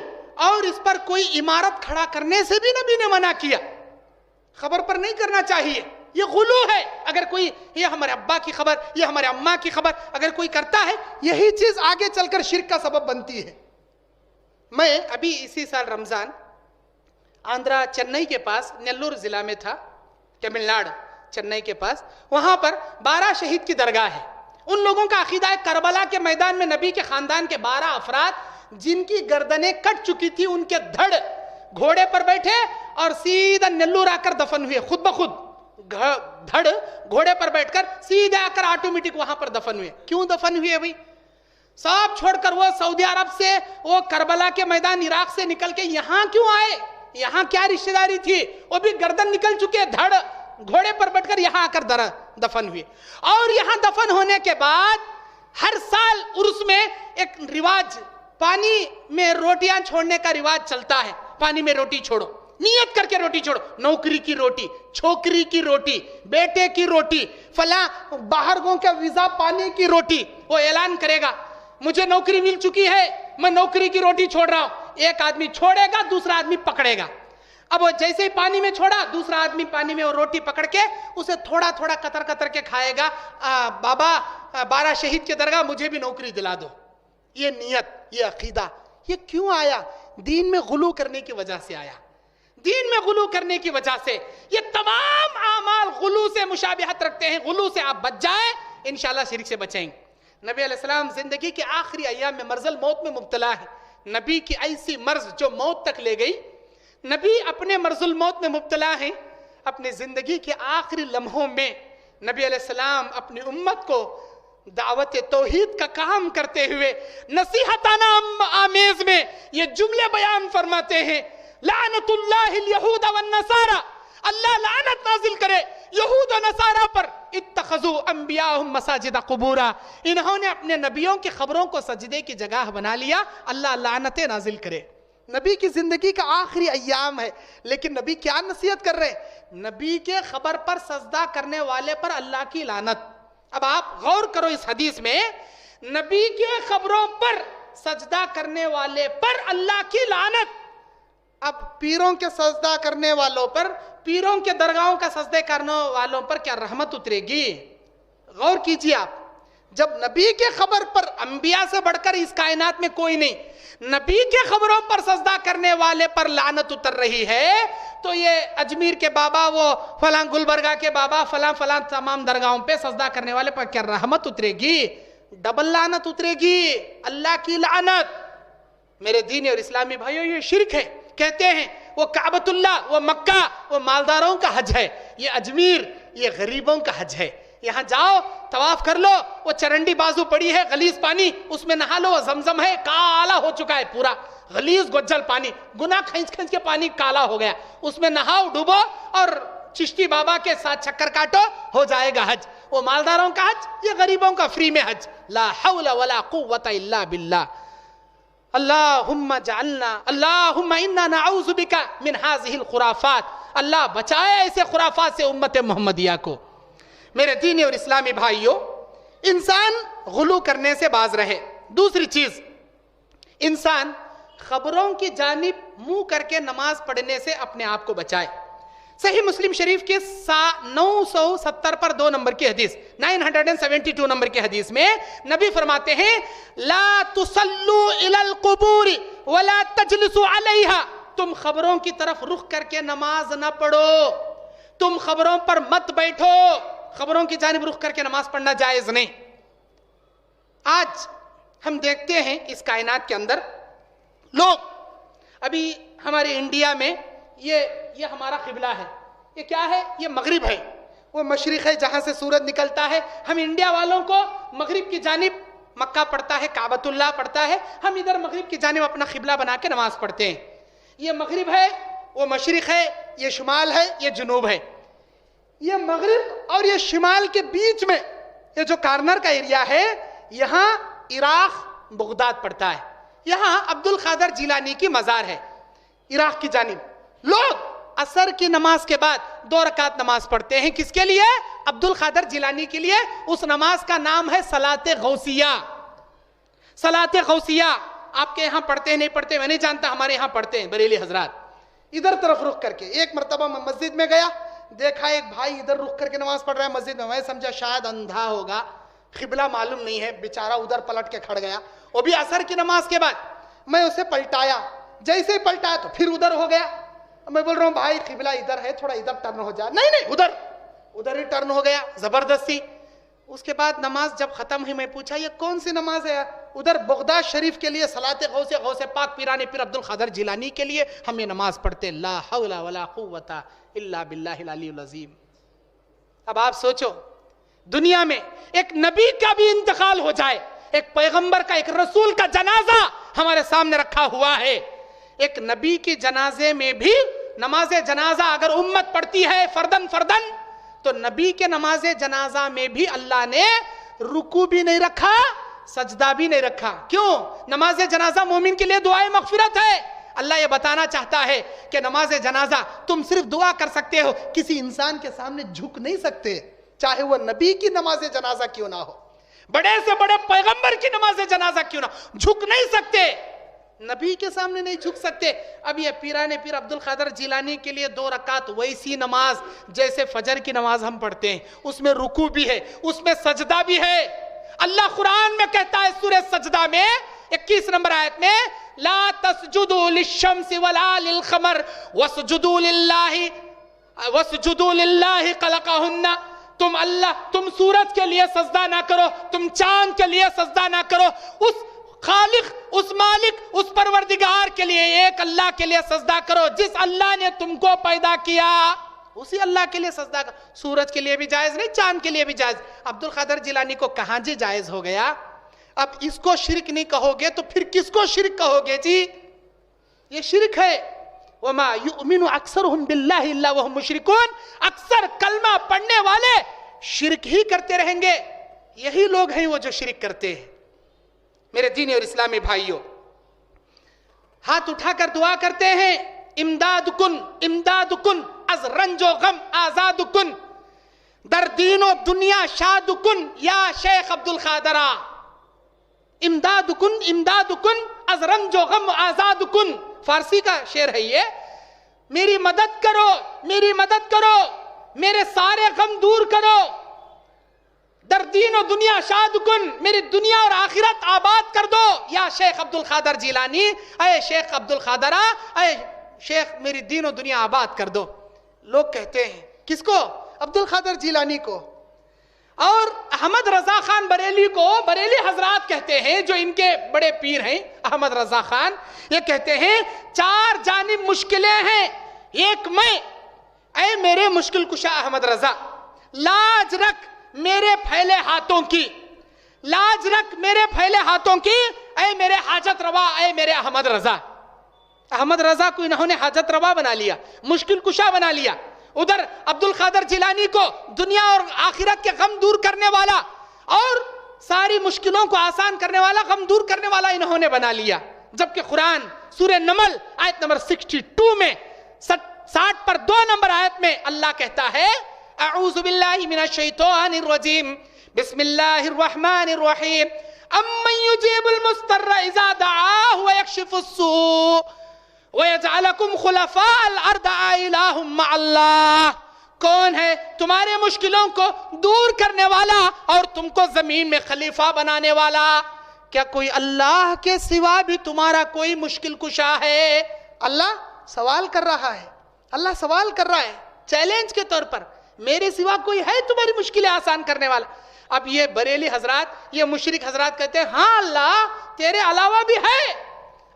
اور اس پر کوئی عمارت کھڑا کرنے سے بھی نبی نے منع کیا. خبر پر نہیں کرنا چاہیے، یہ غلو ہے. اگر کوئی یہ ہمارے ابا کی خبر، یہ ہمارے اماں کی خبر اگر کوئی کرتا ہے، یہی چیز آگے چل کر شرک کا سبب بنتی ہے. میں ابھی اسی سال رمضان آندھرا چنئی کے پاس نیلور ضلع میں تھا، تمل ناڈو چنئی کے پاس، وہاں پر 12 شہید کی درگاہ ہے. ان لوگوں کا عقیدہ ہے کربلا کے میدان میں نبی کے خاندان کے 12 افراد جن کی گردنیں کٹ چکی تھی، ان کے دھڑ گھوڑے پر بیٹھے اور سیدھا نیلور آ کر دفن ہوئے، خود بخود دھڑ گھوڑے پر بیٹھ کر سیدھے آ کر آٹومیٹک وہاں پر دفن ہوئے. کیوں دفن ہوئے بھائی؟ سب چھوڑ کر وہ سعودی عرب سے، وہ کربلا کے میدان عراق سے نکل کے یہاں کیوں آئے؟ یہاں کیا رشتہ داری تھی؟ وہ بھی گردن نکل چکے، دھڑ گھوڑے پر بیٹھ کر یہاں آ کر دفن ہوئے. اور یہاں دفن ہونے کے بعد ہر سال عرس میں ایک رواج، پانی میں روٹیاں چھوڑنے کا رواج چلتا ہے. پانی میں روٹی چھوڑو، نیت کر کے روٹی چھوڑو، نوکری کی روٹی، چھوکری کی روٹی، بیٹے کی روٹی، فلاں باہر گوں کا ویزا پانے کی روٹی. وہ اعلان کرے گا مجھے نوکری مل چکی ہے، میں نوکری کی روٹی چھوڑ رہا ہوں. ایک آدمی چھوڑے گا، دوسرا آدمی پکڑے گا. اب وہ جیسے ہی پانی میں چھوڑا، دوسرا آدمی پانی میں وہ روٹی پکڑ کے اسے تھوڑا تھوڑا قطر قطر کے کھائے گا. بابا 12 شہید کے درگاہ مجھے بھی نوکری دلا دو. یہ نیت، یہ عقیدہ، یہ کیوں آیا؟ دین میں غلو کرنے کی وجہ سے آیا. دین میں غلو کرنے کی وجہ سے یہ تمام اعمال غلو سے مشابہت رکھتے ہیں. غلو سے آپ بچ جائیں انشاءاللہ شرک سے بچیں گے. نبی علیہ السلام زندگی کے آخری ایام میں مرض الموت میں مبتلا ہے. نبی کی ایسی مرض جو موت تک لے گئی. نبی اپنے مرض الموت میں مبتلا ہیں. اپنی زندگی کے آخری لمحوں میں نبی علیہ السلام اپنی امت کو دعوت توحید کا کام کرتے ہوئے نصیحتانہ آمیز میں یہ جملے بیان فرماتے ہیں: لعنت اللہ الیہود والنصارى، اللہ لعنت نازل کرے یہود و نصارہ پر، اتخذوا انبیاءہم مساجد قبورا، انہوں نے اپنے نبیوں کی خبروں کو سجدے کی جگہ بنا لیا، اللہ لعنتیں نازل کرے. نبی کی زندگی کا آخری ایام ہے لیکن نبی کیا نصیحت کر رہے ہیں؟ نبی کے خبر پر سجدہ کرنے والے پر اللہ کی لعنت. اب آپ غور کرو اس حدیث میں، نبی کے خبروں پر سجدہ کرنے والے پر اللہ کی لعنت. اب پیروں کے سجدہ کرنے والوں پر، پیروں کے درگاہوں کا سجدہ کرنے والوں پر کیا رحمت اترے گی؟ غور کیجئے آپ. جب نبی کے خبر پر انبیاء سے بڑھ کر اس کائنات میں کوئی نہیں، نبی کے خبروں پر سجدہ کرنے والے پر لعنت اتر رہی ہے، تو یہ اجمیر کے بابا، وہ فلاں گلبرگہ کے بابا، فلاں فلاں تمام درگاہوں پہ سجدہ کرنے والے پر کیا رحمت اترے گی؟ ڈبل لعنت اترے گی، اللہ کی لعنت. میرے دینی اور اسلامی بھائیوں، یہ شرک ہے. کہتے ہیں وہ کعبۃ اللہ، وہ مکہ، وہ مالداروں کا حج ہے، یہ اجمیر یہ غریبوں کا حج ہے. یہاں جاؤ طواف کر لو، وہ چرنڈی بازو پڑی ہے، غلیظ پانی، اس میں نہا لو، وہ زمزم ہے، کالا ہو چکا ہے پورا، غلیظ گجل پانی، گناہ کھینچ کھینچ کے پانی کالا ہو گیا، اس میں نہاؤ ڈوبو اور چشتی بابا کے ساتھ چکر کاٹو، ہو جائے گا حج. وہ مالداروں کا حج، یہ غریبوں کا فری میں حج. لا حول ولا قوت الا باللہ. اللہم جعلنا، اللہم انا نعوذ بک من هذه الخرافات، اللہ بچائے ایسے خرافات سے امت محمدیہ کو. میرے دینی اور اسلامی بھائیوں، انسان غلو کرنے سے باز رہے. دوسری چیز، انسان خبروں کی جانب منہ کر کے نماز پڑھنے سے اپنے آپ کو بچائے. صحیح مسلم شریف کے 970 پر 2 نمبر کی حدیث، 972 نمبر کی حدیث میں نبی فرماتے ہیں: لا تصلوا الى القبور ولا تجلسوا علیہا، تم خبروں کی طرف رخ کر کے نماز نہ پڑھو، تم خبروں پر مت بیٹھو. خبروں کی جانب رخ کر کے نماز پڑھنا جائز نہیں. آج ہم دیکھتے ہیں اس کائنات کے اندر لوگ، ابھی ہمارے انڈیا میں یہ ہمارا قبلہ ہے، یہ کیا ہے؟ یہ مغرب ہے، وہ مشرق ہے جہاں سے سورج نکلتا ہے. ہم انڈیا والوں کو مغرب کی جانب مکہ پڑتا ہے، کعبۃ اللہ پڑتا ہے، ہم ادھر مغرب کی جانب اپنا قبلہ بنا کے نماز پڑھتے ہیں. یہ مغرب ہے، وہ مشرق ہے، یہ شمال ہے، یہ جنوب ہے. یہ مغرب اور یہ شمال کے بیچ میں یہ جو کارنر کا ایریا ہے، یہاں عراق بغداد پڑتا ہے. یہاں عبد القادر جیلانی کی مزار ہے عراق کی جانب. لوگ عصر کی نماز کے بعد 2 رکعت نماز پڑھتے ہیں. کس کے لیے؟ عبد القادر جیلانی کے لیے. اس نماز کا نام ہے صلاۃ غوثیہ. صلاۃ غوثیہ آپ کے یہاں پڑھتے ہیں نہیں پڑھتے میں نہیں جانتا، ہمارے یہاں پڑھتے ہیں بریلی حضرات. ادھر طرف رخ کر کے. ایک مرتبہ میں مسجد میں گیا، دیکھا ایک بھائی ادھر رخ کر کے نماز پڑھ رہا ہے مسجد میں. میں سمجھا شاید اندھا ہوگا، قبلہ معلوم نہیں ہے، بیچارہ ادھر پلٹ کے کھڑ گیا. وہ بھی عصر کی نماز کے بعد. میں اسے پلٹایا، جیسے ہی پلٹایا تو پھر ادھر ہو گیا. میں بول رہا ہوں بھائی قبلہ ادھر ہے، تھوڑا ادھر ٹرن ہو جا. نہیں ادھر ہی ٹرن ہو گیا زبردستی. اس کے بعد نماز جب ختم ہوئی، میں پوچھا یہ کون سی نماز ہے؟ ادھر بغداد شریف کے لیے صلاۃ غوث، غوث پاک پیران پیر عبد القادر جیلانی کے لیے ہم یہ نماز پڑھتے. لا حول ولا قوت الا باللہ العلی العظیم. اب آپ سوچو، دنیا میں ایک نبی کا بھی انتقال ہو جائے، ایک پیغمبر کا، ایک رسول کا جنازہ ہمارے سامنے رکھا ہوا ہے. ایک نبی کی جنازے میں بھی نماز جنازہ اگر امت پڑھتی ہے فردن تو نبی کے نماز جنازہ میں بھی اللہ نے رکوع بھی نہیں رکھا، سجدہ بھی نہیں رکھا. کیوں؟ نماز جنازہ مومن کے لیے دعائے مغفرت ہے. اللہ یہ بتانا چاہتا ہے کہ نماز جنازہ تم صرف دعا کر سکتے ہو، کسی انسان کے سامنے جھک نہیں سکتے، چاہے وہ نبی کی نماز جنازہ کیوں نہ ہو، بڑے سے بڑے پیغمبر کی نماز جنازہ کیوں نہ ہو، جھک نہیں سکتے، نبی کے سامنے نہیں جھک سکتے. اب یہ پیران پیر عبد القادر جیلانی کے لیے 2 رکعت ویسی نماز جیسے فجر کی نماز ہم پڑھتے ہیں، اس میں رکوع بھی ہے، اس میں سجدہ بھی ہے. اللہ قرآن میں کہتا ہے سورہ سجدہ میں 21 نمبر آیت میں لا تسجدوا للشمس ولا للقمر واسجدوا للہ خلقہن، تم سورج کے لیے سجدہ نہ کرو، تم چاند کے لیے سجدہ نہ کرو، اس خالق، اس مالک، اس پروردگار کے لیے، ایک اللہ کے لیے سجدہ کرو جس اللہ نے تم کو پیدا کیا، اسی اللہ کے لیے سجدہ کرو۔ سورج کے لیے بھی جائز نہیں، چاند کے لیے بھی جائز۔ عبد القادر جیلانی کو کہاں جی جائز ہو گیا؟ اب اس کو شرک نہیں کہو گے تو پھر کس کو شرک کہو گے جی؟ یہ شرک ہے۔ وما یؤمن اکثرهم باللہ الا وهم مشرکون، اکثر کلمہ پڑھنے والے شرک ہی کرتے رہیں گے، یہی لوگ ہیں وہ جو شرک کرتے ہیں۔ میرے دینی اور اسلامی بھائیوں، ہاتھ اٹھا کر دعا کرتے ہیں، امداد کن از رنج و غم آزاد کن، در دین و دنیا شاد کن یا شیخ عبد القادرہ۔ امداد کن از رنج و غم آزاد کن، فارسی کا شعر ہے یہ۔ میری مدد کرو، میرے سارے غم دور کرو، در دین و دنیا شاد کن، میری دنیا اور آخرت آباد کر دو یا شیخ عبد القادر جیلانی، اے شیخ عبد القادرہ، اے شیخ میری دین و دنیا آباد کر دو۔ لوگ کہتے ہیں، کس کو؟ عبد القادر جیلانی کو۔ اور احمد رضا خان بریلی کو بریلی حضرات کہتے ہیں، جو ان کے بڑے پیر ہیں احمد رضا خان، یہ کہتے ہیں 4 جانب مشکلیں ہیں، ایک میں، اے میرے مشکل کشا احمد رضا، لاج رکھ میرے پھیلے ہاتھوں کی، لاج رکھ میرے پھیلے ہاتھوں کی، اے میرے حاجت روا، اے میرے احمد رضا۔ احمد رضا کو انہوں نے حاجت روا بنا لیا، مشکل کشا بنا لیا۔ ادھر عبد القادر جیلانی کو دنیا اور آخرت کے غم دور کرنے والا اور ساری مشکلوں کو آسان کرنے والا، غم دور کرنے والا انہوں نے بنا لیا۔ جبکہ قرآن سورہ نمل آیت نمبر 62 میں 60 پر 2 نمبر آیت میں اللہ کہتا ہے، اعوذ باللہ من الشیطان الرجیم، بسم اللہ الرحمن الرحیم، امن یجیب المضطر اذا دعاہ ویکشف السوء وَيَجْعَلَكُمْ خُلَفَاءَ الْأَرْضِ أَإِلَٰهٌ مَّعَ اللَّهِ، کون ہے تمہارے مشکلوں کو دور کرنے والا اور تم کو زمین میں خلیفہ بنانے والا؟ کیا کوئی اللہ کے سوا بھی تمہارا کوئی مشکل کشا ہے؟ اللہ سوال کر رہا ہے، اللہ سوال کر رہا ہے چیلنج کے طور پر، میرے سوا کوئی ہے تمہاری مشکلیں آسان کرنے والا؟ اب یہ بریلی حضرات، یہ مشرک حضرات کہتے ہیں ہاں اللہ تیرے علاوہ بھی ہے،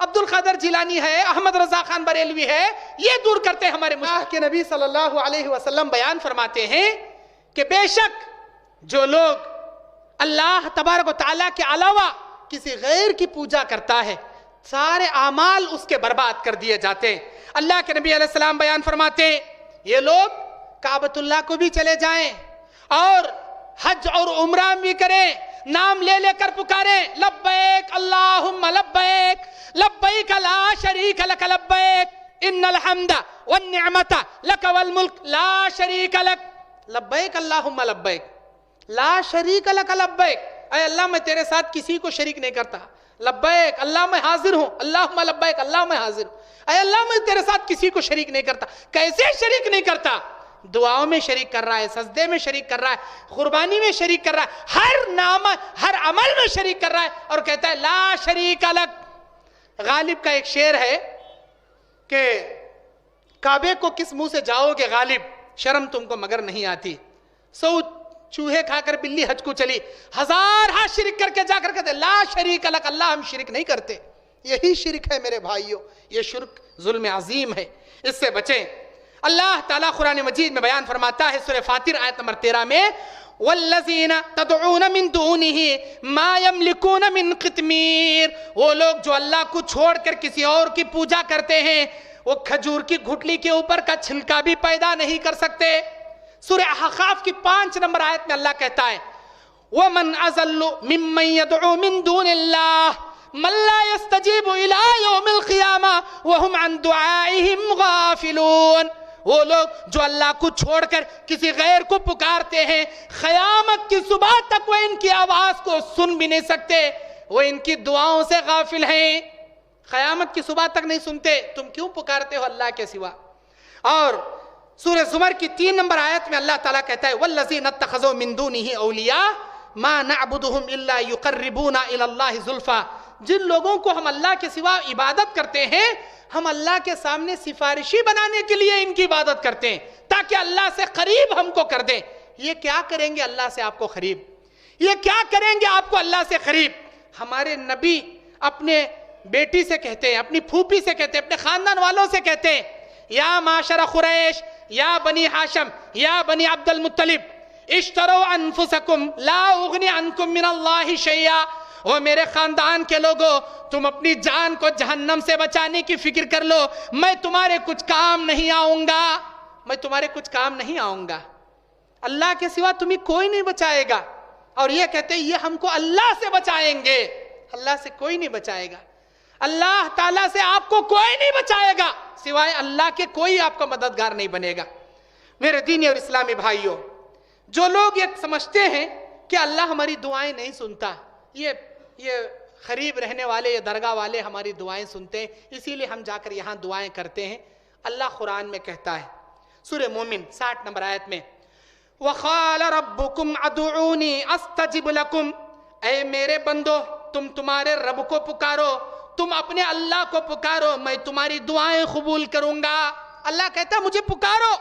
عبد القادر جیلانی ہے، احمد رضا خان بریلوی ہے، یہ دور کرتے ہیں ہمارے مشکل کے۔ نبی صلی اللہ علیہ وسلم بیان فرماتے ہیں کہ بے شک جو لوگ اللہ تبارک و تعالیٰ کے علاوہ کسی غیر کی پوجا کرتا ہے، سارے اعمال اس کے برباد کر دیے جاتے ہیں۔ اللہ کے نبی علیہ السلام بیان فرماتے ہیں یہ لوگ کعبۃ اللہ کو بھی چلے جائیں اور حج اور عمرہ بھی کریں، نام لے لے کر پکاریں، لبیک اللہم لبیک، لبیک لا شریک لک لبیک، ان الحمد والنعمت لک والملک لا شریک لک، لبیک اللہم لبیک، لا شریک لک لبیک، اے اللہ میں تیرے ساتھ کسی کو شریک نہیں کرتا، لبیک اللہ میں حاضر ہوں، اللہم لبیک اللہ میں حاضر ہوں، اے اللہ میں تیرے ساتھ کسی کو شریک نہیں کرتا۔ کیسے شریک نہیں کرتا؟ دعاؤں میں شریک کر رہا ہے، سجدے میں شریک کر رہا ہے، قربانی میں شریک کر رہا ہے، ہر نام ہر عمل میں شریک کر رہا ہے، اور کہتا ہے لا شریک لک۔ غالب کا ایک شعر ہے کہ کعبے کو کس منہ سے جاؤ گے غالب، شرم تم کو مگر نہیں آتی، 100 چوہے کھا کر بلی حج کو چلی، 1000 ہاتھ شرک کر کے جا کر کہتے لا شریک لک، اللہ ہم شرک نہیں کرتے۔ یہی شرک ہے میرے بھائیوں، یہ شرک ظلم عظیم ہے، اس سے بچیں۔ اللہ تعالیٰ قرآن مجید میں بیان فرماتا ہے سورہ فاطر آیت نمبر 13 میں، وَالَّذِينَ تَدْعُونَ مِن دُونِهِ مَا يَمْلِكُونَ مِن قِطْمِيرٍ، وہ لوگ جو اللہ کو چھوڑ کر کسی اور کی پوجا کرتے ہیں، وہ کھجور کی گھٹلی کے اوپر کا چھلکا بھی پیدا نہیں کر سکتے۔ سورہ احقاف کی 5 نمبر آیت میں اللہ کہتا ہے وَمَنْ أَضَلُّ مِمَّن يَدْعُو مِن دُونِ اللَّهِ مَن لَّا يَسْتَجِيبُ إِلَىٰ يَوْمِ الْقِيَامَةِ وَهُمْ عَن دُعَائِهِمْ غَافِلُونَ، وہ لوگ جو اللہ کو چھوڑ کر کسی غیر کو پکارتے ہیں، قیامت کی صبح تک وہ ان کی آواز کو سن بھی نہیں سکتے، وہ ان کی دعاؤں سے غافل ہیں، قیامت کی صبح تک نہیں سنتے، تم کیوں پکارتے ہو اللہ کے سوا؟ اور سورہ زمر کی 3 نمبر آیت میں اللہ تعالیٰ کہتا ہے وَالَّذِينَ اتَّخَذُوا مِن دُونِهِ أَوْلِيَاءَ مَا نَعْبُدُهُمْ إِلَّا يُقَرِّبُونَ إِلَى اللَّهِ زُلْفَىٰ، جن لوگوں کو ہم اللہ کے سوا عبادت کرتے ہیں ہم اللہ کے سامنے سفارشی بنانے کے لیے ان کی عبادت کرتے ہیں تاکہ اللہ سے قریب ہم کو کر دیں. یہ کیا کریں گے اللہ سے آپ کو قریب؟ یہ کیا کریں گے آپ کو اللہ سے قریب؟ ہمارے نبی اپنے بیٹی سے کہتے ہیں, اپنی پھوپھی سے کہتے ہیں, اپنے خاندان والوں سے کہتے ہیں, یا معاشر قریش یا بنی ہاشم یا بنی عبد المطلب اشتروا انفسکم لا اغنی عنکم من اللہ شیئا. او میرے خاندان کے لوگوں, تم اپنی جان کو جہنم سے بچانے کی فکر کر لو, میں تمہارے کچھ کام نہیں آؤں گا, میں تمہارے کچھ کام نہیں آؤں گا. اللہ کے سوا تمہیں کوئی نہیں بچائے گا. اور یہ کہتے ہیں یہ ہم کو اللہ سے بچائیں گے. اللہ سے کوئی نہیں بچائے گا. اللہ تعالیٰ سے آپ کو کوئی نہیں بچائے گا, سوائے اللہ کے کوئی آپ کا مددگار نہیں بنے گا. میرے دینی اور اسلامی بھائیوں, جو لوگ یہ سمجھتے ہیں کہ اللہ ہماری دعائیں نہیں سنتا, یہ قریب رہنے والے, یہ درگاہ والے ہماری دعائیں سنتے ہیں, اسی لیے ہم جا کر یہاں دعائیں کرتے ہیں. اللہ قرآن میں کہتا ہے سورہ مومن 60 نمبر آیت میں, وَقَالَ رَبُّكُمْ عَدُعُونِي أَسْتَجِبْ لَكُمْ. اے میرے بندو, تم تمہارے رب کو پکارو, تم اپنے اللہ کو پکارو, میں تمہاری دعائیں قبول کروں گا. اللہ کہتا ہے مجھے پکارو,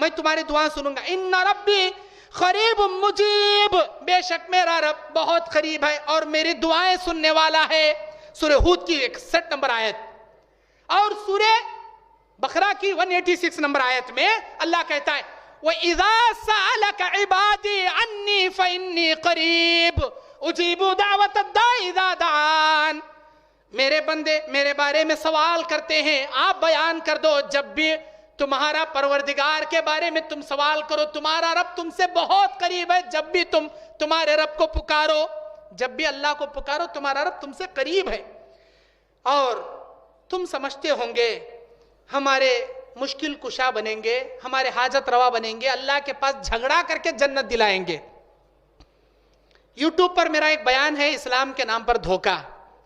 میں تمہاری دعائیں سنوں گا. ان ربی قریب مجیب, بے شک میرا رب بہت قریب ہے اور میری دعائیں سننے والا ہے. سورہ ہود کی 61 نمبر آیت. اور سورہ بقرہ کی 186 نمبر آیت میں اللہ کہتا ہے وَإِذَا سَأَلَكَ عِبَادِي عَنِّي فَإِنِّي قَرِيبٌ أُجِيبُ دَعْوَةَ الدَّاعِ إِذَا دَعَانِ. میرے بندے میرے بارے میں سوال کرتے ہیں, آپ بیان کر دو, جب بھی تمہارا پروردگار کے بارے میں تم سوال کرو, تمہارا رب تم سے بہت قریب ہے. جب بھی تم تمہارے رب کو پکارو, جب بھی اللہ کو پکارو, تمہارا رب تم سے قریب ہے. اور تم سمجھتے ہوں گے ہمارے مشکل کشا بنیں گے, ہمارے حاجت روا بنیں گے, اللہ کے پاس جھگڑا کر کے جنت دلائیں گے. یوٹیوب پر میرا ایک بیان ہے اسلام کے نام پر دھوکہ,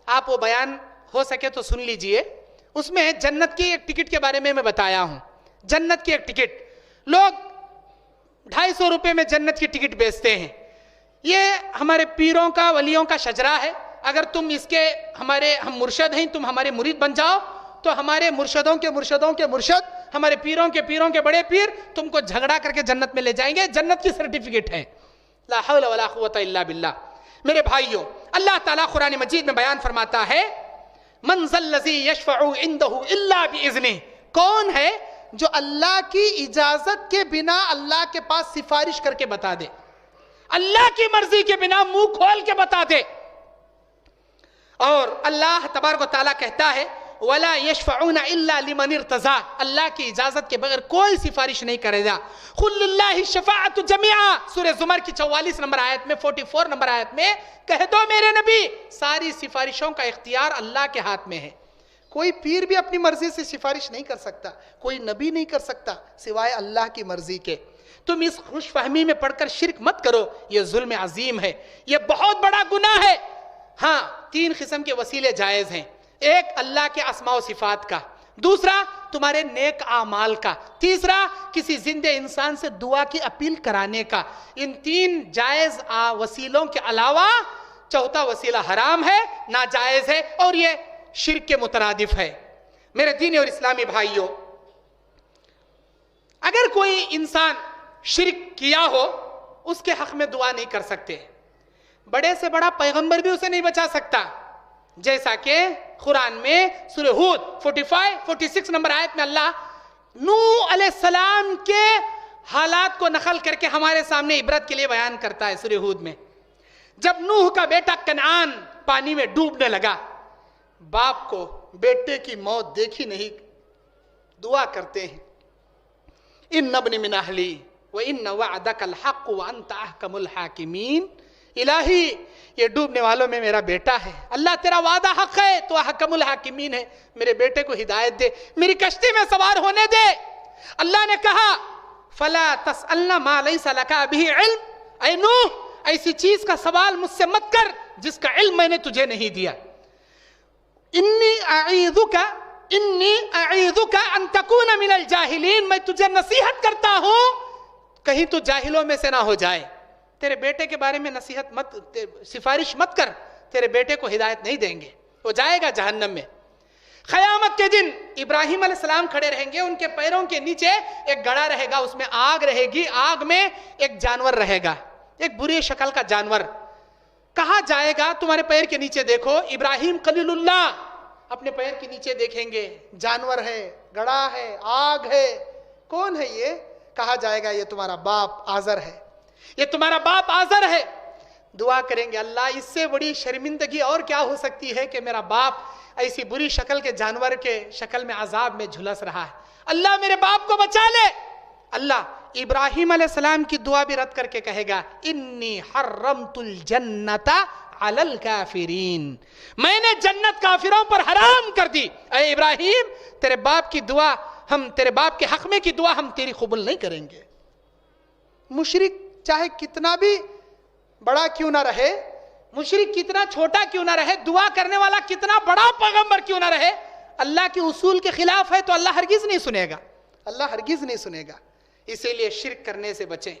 آپ وہ بیان ہو سکے تو سن لیجئے. اس میں جنت کی ایک ٹکٹ کے بارے میں بتایا ہوں. جنت کی ایک ٹکٹ, لوگ 250 روپے میں جنت کی ٹکٹ بیچتے ہیں. یہ ہمارے پیروں کا ولیوں کا شجرا ہے. اگر تم اس کے ہم مرشد ہیں, تم ہمارے مرید بن جاؤ تو ہمارے مرشدوں کے مرشدوں کے مرشد, ہمارے پیروں کے بڑے پیر تم کو جھگڑا کر کے جنت میں لے جائیں گے. جنت کی سرٹیفکیٹ ہے. لا حول ولا قوت الا باللہ. میرے بھائیوں, اللہ تعالیٰ قرآن مجید میں بیان فرماتا ہے من ذا الذی یشفع عنده الا باذنہ. کون ہے جو اللہ کی اجازت کے بنا اللہ کے پاس سفارش کر کے بتا دے, اللہ کی مرضی کے بنا منہ کھول کے بتا دے. اور اللہ تبارک و تعالیٰ کہتا ہے وَلَا يَشْفَعُونَ إِلَّا لِمَنِ ارْتَضَىٰ. اللہ کی اجازت کے بغیر کوئی سفارش نہیں کرے گا. قُلْ لِلَّهِ الشَّفَاعَةُ جَمِيعًا. سورہ زمر کی 44 نمبر آیت میں 44 نمبر آیت میں کہہ دو میرے نبی, ساری سفارشوں کا اختیار اللہ کے ہاتھ میں ہے. کوئی پیر بھی اپنی مرضی سے سفارش نہیں کر سکتا, کوئی نبی نہیں کر سکتا سوائے اللہ کی مرضی کے. تم اس خوش فہمی میں پڑھ کر شرک مت کرو, یہ ظلم عظیم ہے, یہ بہت بڑا گناہ ہے. ہاں 3 قسم کے وسیلے جائز ہیں. ایک اللہ کے اسماء و صفات کا, دوسرا تمہارے نیک اعمال کا, تیسرا کسی زندہ انسان سے دعا کی اپیل کرانے کا. ان 3 جائز وسیلوں کے علاوہ چوتھا وسیلہ حرام ہے, ناجائز ہے, اور یہ شرک کے مترادف ہے. میرے دینی اور اسلامی بھائیوں, اگر کوئی انسان شرک کیا ہو اس کے حق میں دعا نہیں کر سکتے. بڑے سے بڑا پیغمبر بھی اسے نہیں بچا سکتا. جیسا کہ قرآن میں سورہ ہود 45-46 نمبر آیت میں اللہ نوح علیہ السلام کے حالات کو نقل کر کے ہمارے سامنے عبرت کے لیے بیان کرتا ہے. سورہ ہود میں جب نوح کا بیٹا کنعان پانی میں ڈوبنے لگا, باپ کو بیٹے کی موت دیکھی نہیں, دعا کرتے ہیں ان ابن من اہلی وان وعدک الحق وانت احکم الحاکمین. الہی یہ ڈوبنے والوں میں میرا بیٹا ہے, اللہ تیرا وعدہ حق ہے, تو حکم الحاکمین ہے, میرے بیٹے کو ہدایت دے, میری کشتی میں سوار ہونے دے. اللہ نے کہا فلا تسألنا ما لیس لک بہ علم. اے نوح ایسی چیز کا سوال مجھ سے مت کر جس کا علم میں نے تجھے نہیں دیا. انی اعیذک ان تکون من الجاہلین. میں تجھے نصیحت کرتا ہوں کہیں تو جاہلوں میں سے نہ ہو جائے. تیرے بیٹے کے بارے میں نصیحت مت, سفارش مت کر, تیرے بیٹے کو ہدایت نہیں دیں گے. وہ جائے گا جہنم میں. قیامت کے دن ابراہیم علیہ السلام کھڑے رہیں گے, ان کے پیروں کے نیچے ایک گڑھا رہے گا, اس میں آگ رہے گی, آگ میں ایک جانور رہے گا, ایک بری شکل کا جانور. کہا جائے گا تمہارے پیر کے نیچے دیکھو. ابراہیم خلیل اللہ اپنے پیر کے نیچے دیکھیں گے, جانور ہے, گڑھا ہے, آگ ہے. کون ہے یہ؟ کہا جائے گا یہ تمہارا باپ آزر ہے, یہ تمہارا باپ آزر ہے. دعا کریں گے اللہ اس سے بڑی شرمندگی اور کیا ہو سکتی ہے کہ میرا باپ ایسی بری شکل کے جانور کے شکل میں عذاب میں جھلس رہا ہے, اللہ میرے باپ کو بچا لے. اللہ ابراہیم علیہ السلام کی دعا بھی رد کر کے کہے گا انی حرمت الجنت علی الکافرین, میں نے جنت کافروں پر حرام کر دی. اے ابراہیم تیرے باپ کی دعا, ہم تیرے باپ کے حق میں کی دعا ہم تیری قبول نہیں کریں گے. مشرک چاہے کتنا بھی بڑا کیوں نہ رہے, مشرک کتنا چھوٹا کیوں نہ رہے, دعا کرنے والا کتنا بڑا پیغمبر کیوں نہ رہے, اللہ کے اصول کے خلاف ہے تو اللہ ہرگز نہیں سنے گا, اللہ ہرگز نہیں سنے گا. اسی لیے شرک کرنے سے بچیں,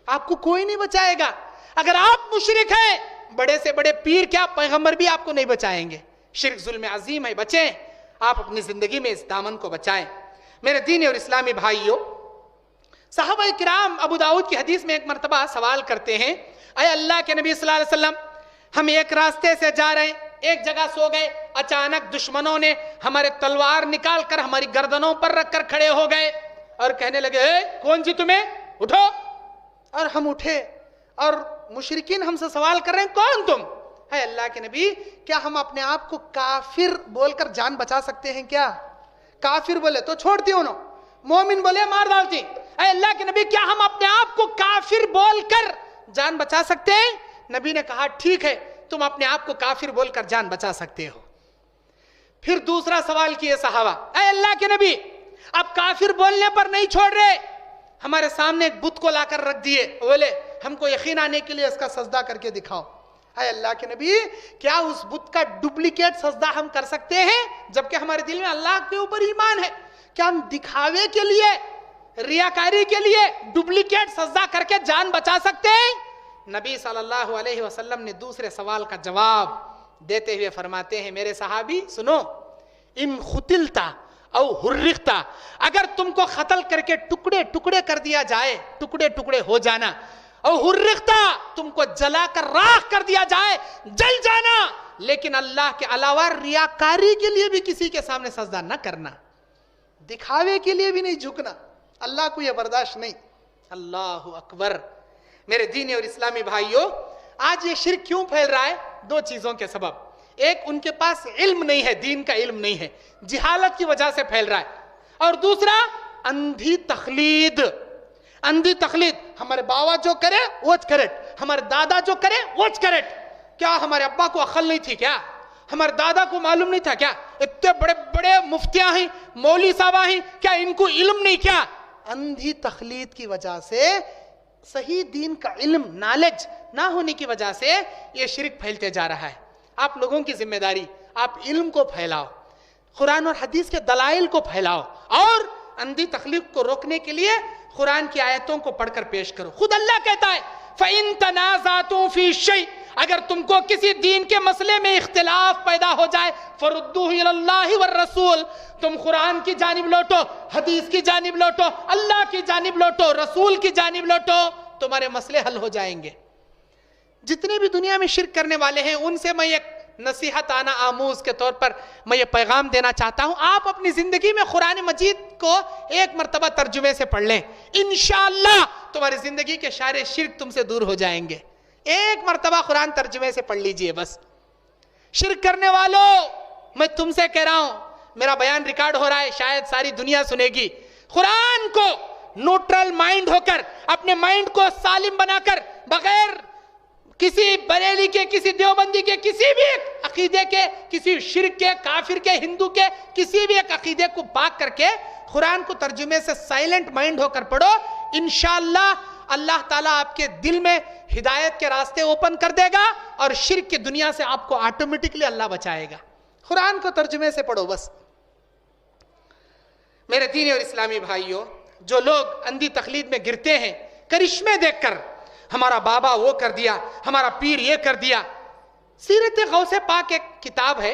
آپ کو کوئی نہیں بچائے گا. اگر آپ مشرک ہیں, بڑے سے بڑے پیر کیا پیغمبر بھی آپ کو نہیں بچائیں گے. شرک ظلم عظیم ہے, بچیں. آپ اپنی زندگی میں اس دامن کو بچائیں. میرے دینی اور اسلامی بھائیوں, صحابہ کرام ابو داؤد کی حدیث میں ایک مرتبہ سوال کرتے ہیں, اے اللہ کے نبی صلی اللہ علیہ وسلم ہم ایک راستے سے جا رہے ہیں, ایک جگہ سو گئے, اچانک دشمنوں نے ہمارے تلوار نکال کر ہماری گردنوں پر رکھ کر کھڑے ہو گئے اور کہنے لگے اے کون جی تمہیں, اٹھو. اور ہم اٹھے اور مشرکین ہم سے سوال کر رہے ہیں کون تم. اے اللہ کے نبی کیا ہم اپنے آپ کو کافر بول کر جان بچا سکتے ہیں کیا؟ کافر بولے تو چھوڑتی انہوں, مومن بولے مار ڈالتی. اے اللہ کے نبی کیا ہم اپنے آپ کو کافر بول کر جان بچا سکتے ہیں؟ نبی نے کہا ٹھیک ہے تم اپنے آپ کو کافر بول کر جان بچا سکتے ہو. پھر دوسرا سوال کیے صحابہ, اے اللہ کے نبی اب کافر بولنے پر نہیں چھوڑ رہے, ہمارے سامنے ایک بت کو لا کر رکھ دیے, بولے ہم کو یقین آنے کے لیے اس کا سجدہ کر کے دکھاؤ. اے اللہ کے نبی کیا اس بت کا ڈپلیکیٹ سجدہ ہم کر سکتے ہیں جبکہ ہمارے دل میں اللہ کے اوپر ایمان ہے؟ کیا ہم دکھاوے کے لیے, ریاکاری کے لیے ڈپلیکیٹ سجدہ کر کے جان بچا سکتے ہیں؟ نبی صلی اللہ علیہ وسلم نے دوسرے سوال کا جواب دیتے ہوئے فرماتے ہیں, میرے صحابی سنو, ان قتلتا او حرقتا, اگر تم کو قتل کر کے ٹکڑے ٹکڑے کر دیا جائے, ٹکڑے ٹکڑے ہو جانا, او حرقتا تم کو جلا کر راکھ کر دیا جائے, جل جانا, لیکن اللہ کے علاوہ ریاکاری کے لیے بھی کسی کے سامنے سجدہ نہ کرنا, دکھاوے کے لیے بھی نہیں جھکنا, اللہ کو یہ برداشت نہیں. اللہ اکبر. میرے دینی اور اسلامی بھائیوں, آج یہ شرک کیوں پھیل رہا ہے؟ دو چیزوں کے سبب. ایک ان کے پاس علم نہیں ہے, دین کا علم نہیں ہے, جہالت کی وجہ سے پھیل رہا ہے. اور دوسرا اندھی تقلید. اندھی تقلید, ہمارے بابا جو کرے وہچ کریٹ, ہمارے دادا جو کرے وہچ کریٹ. کیا ہمارے ابا کو عقل نہیں تھی کیا؟ ہمارے دادا کو معلوم نہیں تھا کیا؟ اتنے بڑے بڑے مفتیاں ہیں, مولوی صاحبہ ہیں, کیا ان کو علم نہیں کیا؟ اندھی تقلید کی وجہ سے, صحیح دین کا علم نالج نہ ہونے کی وجہ سے یہ شرک پھیلتے جا رہا ہے. آپ لوگوں کی ذمہ داری, آپ علم کو پھیلاؤ, قرآن اور حدیث کے دلائل کو پھیلاؤ, اور اندھی تخلیق کو روکنے کے لیے قرآن کی آیتوں کو پڑھ کر پیش کرو. خود اللہ کہتا ہے فَإِن تَنَازَعْتُمْ فِي شَيْءٍ, اگر تم کو کسی دین کے مسئلے میں اختلاف پیدا ہو جائے, فَرُدُّوهُ إِلَى اللَّهِ وَالرَّسُولِ, تم قرآن کی جانب لوٹو, حدیث کی جانب لوٹو, اللہ کی جانب لوٹو, رسول کی جانب لوٹو, تمہارے مسئلے حل ہو جائیں گے. جتنے بھی دنیا میں شرک کرنے والے ہیں ان سے میں ایک نصیحت آنا آموز کے طور پر میں یہ پیغام دینا چاہتا ہوں, آپ اپنی زندگی میں قرآن مجید کو ایک مرتبہ ترجمے سے پڑھ لیں, انشاءاللہ تمہاری زندگی کے سارے شرک تم سے دور ہو جائیں گے. ایک مرتبہ قرآن ترجمے سے پڑھ لیجئے بس. شرک کرنے والوں, میں تم سے کہہ رہا ہوں, میرا بیان ریکارڈ ہو رہا ہے, شاید ساری دنیا سنے گی. قرآن کو نیوٹرل مائنڈ ہو کر, اپنے مائنڈ کو سالم بنا کر, بغیر کسی بریلی کے, کسی دیوبندی کے, کسی بھی ایک عقیدے کے, کسی شرک کے, کافر کے, ہندو کے, کسی بھی ایک عقیدے کو پاک کر کے قرآن کو ترجمے سے سائلنٹ مائنڈ ہو کر پڑھو, انشاءاللہ اللہ تعالیٰ آپ کے دل میں ہدایت کے راستے اوپن کر دے گا, اور شرک کی دنیا سے آپ کو آٹومیٹکلی اللہ بچائے گا. قرآن کو ترجمے سے پڑھو بس. میرے دینی اور اسلامی بھائیوں, جو لوگ اندھی تقلید میں گرتے ہیں کرشمے دیکھ کر, ہمارا بابا وہ کر دیا, ہمارا پیر یہ کر دیا. سیرت غوث پاک ایک کتاب ہے,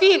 3,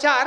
4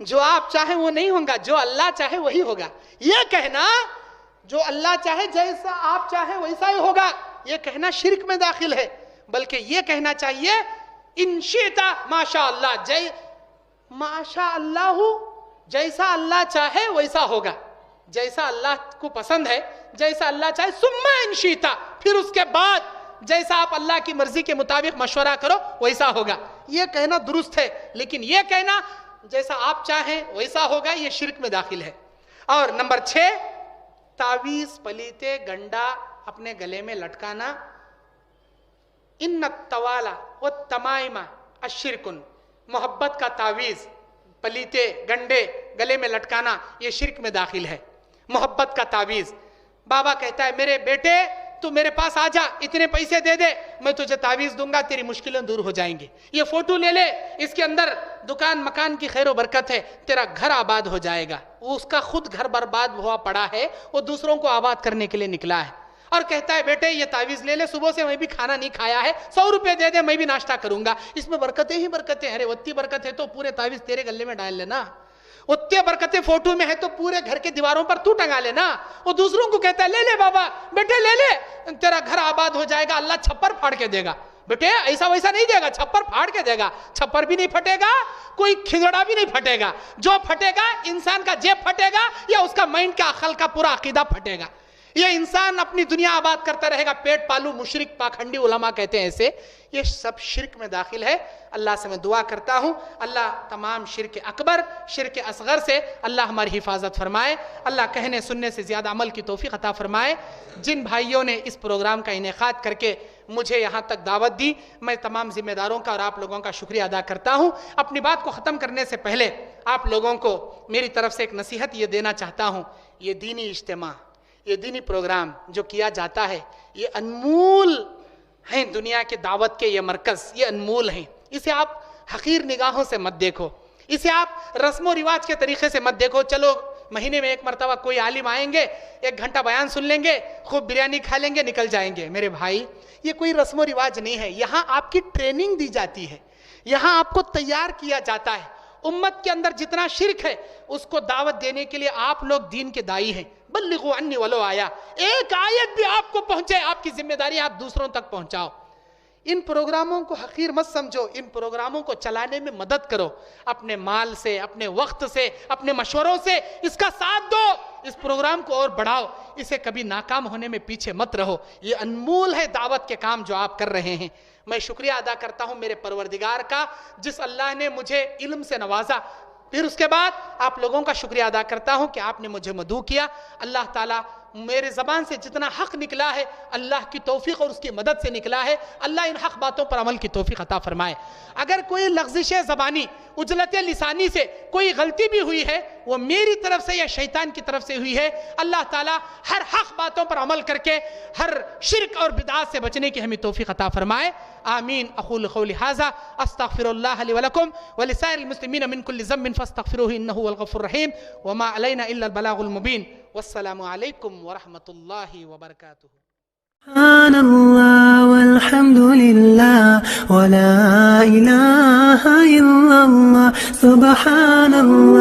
جو آپ چاہیں وہ نہیں ہوگا, جو اللہ چاہے وہی ہوگا. یہ کہنا جو اللہ چاہے جیسا آپ چاہیں ویسا ہی ہوگا, یہ کہنا شرک میں داخل ہے. بلکہ یہ کہنا چاہیے ان شئت ماشاء اللہ, ماشاء اللہ, جیسا اللہ چاہے ویسا ہوگا, جیسا اللہ کو پسند ہے, جیسا اللہ چاہے, ثم ان شئت, پھر اس کے بعد جیسا آپ اللہ کی مرضی کے مطابق مشورہ کرو ویسا ہوگا. یہ کہنا درست ہے, لیکن یہ کہنا جیسا آپ چاہیں ویسا ہوگا, یہ شرک میں داخل ہے. اور نمبر 6, تعویذ, پلیتے, گنڈا اپنے گلے میں لٹکانا. ان التوالا والتمائم الشرک, محبت کا تعویذ, پلیتے, گنڈے گلے میں لٹکانا یہ شرک میں داخل ہے. محبت کا تعویذ, بابا کہتا ہے میرے بیٹے تو میرے پاس آ جا, اتنے پیسے دے دے, میں تجھے تعویذ دوں گا, تیری مشکلیں دور ہو جائیں گی. یہ فوٹو لے لے, اس کے اندر دکان مکان کی خیر و برکت ہے, تیرا گھر آباد ہو جائے گا. وہ اس کا خود گھر برباد ہوا پڑا ہے, وہ دوسروں کو آباد کرنے کے لیے نکلا ہے. اور کہتا ہے بیٹے یہ تعویذ لے لے, صبح سے میں بھی کھانا نہیں کھایا ہے, 100 روپے دے دے, میں بھی ناشتہ کروں گا, اس میں برکتیں ہی برکتیں. ارے اتنی برکت ہے تو پورے تعویذ تیرے گلے میں ڈال لینا. اتنے برکتیں فوٹو میں ہے تو پورے گھر کے دیواروں پر تو ٹنگا لینا. وہ دوسروں کو کہتا ہے لے لے بابا, بیٹے لے لے, تیرا گھر آباد ہو جائے گا, اللہ چھپر پھاڑ کے دے گا. بیٹے ایسا ویسا نہیں دے گا, چھپر پھاڑ کے دے گا. چھپر بھی نہیں پھٹے گا, کوئی کھنگڑا بھی نہیں پھٹے گا. جو پھٹے گا انسان کا جیب پھٹے گا, یا اس کا مائنڈ کا عقل کا پورا عقیدہ پھٹے گا. یہ انسان اپنی دنیا آباد کرتا رہے گا. پیٹ پالو مشرک, پاکھنڈی علماء کہتے ہیں ایسے. یہ سب شرک میں داخل ہے. اللہ سے میں دعا کرتا ہوں اللہ تمام شرک اکبر, شرک اصغر سے اللہ ہماری حفاظت فرمائے. اللہ کہنے سننے سے زیادہ عمل کی توفیق عطا فرمائے. جن بھائیوں نے اس پروگرام کا انعقاد کر کے مجھے یہاں تک دعوت دی, میں تمام ذمہ داروں کا اور آپ لوگوں کا شکریہ ادا کرتا ہوں. اپنی بات کو ختم کرنے سے پہلے آپ لوگوں کو میری طرف سے ایک نصیحت یہ دینا چاہتا ہوں. یہ دینی اجتماع, یہ دینی پروگرام جو کیا جاتا ہے, یہ انمول ہیں. دنیا کے دعوت کے یہ مرکز, یہ انمول ہیں. اسے آپ حقیر نگاہوں سے مت دیکھو, اسے آپ رسم و رواج کے طریقے سے مت دیکھو. چلو مہینے میں ایک مرتبہ کوئی عالم آئیں گے, 1 گھنٹہ بیان سن لیں گے, خوب بریانی کھا لیں گے, نکل جائیں گے. میرے بھائی یہ کوئی رسم و رواج نہیں ہے. یہاں آپ کی ٹریننگ دی جاتی ہے, یہاں آپ کو تیار کیا جاتا ہے. امت کے اندر جتنا شرک ہے اس کو دعوت دینے کے لیے آپ لوگ دین کے دائی ہیں. بلغوا عنی ولو آیا, ایک آیت بھی آپ کو پہنچے, آپ کی ذمہ داری آپ دوسروں تک پہنچاؤ. ان پروگراموں کو حقیر مت سمجھو, ان پروگراموں کو چلانے میں مدد کرو. اپنے مال سے, اپنے وقت سے, اپنے مشوروں سے اس کا ساتھ دو. اس پروگرام کو اور بڑھاؤ, اسے کبھی ناکام ہونے میں پیچھے مت رہو. یہ انمول ہے دعوت کے کام جو آپ کر رہے ہیں. میں شکریہ ادا کرتا ہوں میرے پروردگار کا جس اللہ نے مجھے علم سے نوازا. پھر اس کے بعد آپ لوگوں کا شکریہ ادا کرتا ہوں کہ آپ نے مجھے مدعو کیا. اللہ تعالیٰ میرے زبان سے جتنا حق نکلا ہے اللہ کی توفیق اور اس کی مدد سے نکلا ہے. اللہ ان حق باتوں پر عمل کی توفیق عطا فرمائے. اگر کوئی لغزش زبانی, عجلت لسانی سے کوئی غلطی بھی ہوئی ہے, وہ میری طرف سے یا شیطان کی طرف سے ہوئی ہے. اللہ تعالیٰ ہر حق باتوں پر عمل کر کے ہر شرک اور بدعات سے بچنے کی ہمیں توفیق عطا فرمائے. آمین. اقول قولی ھذا استغفر اللہ لی ولکم ولسائر المسلمین من کل ذنب فاستغفروہ انہ هو الغفور الرحیم وما علینا الا البلاغ المبین. والسلام علیکم ورحمۃ اللہ وبرکاتہ. سبحان اللہ والحمد للہ ولا الہ الا اللہ. سبحان اللہ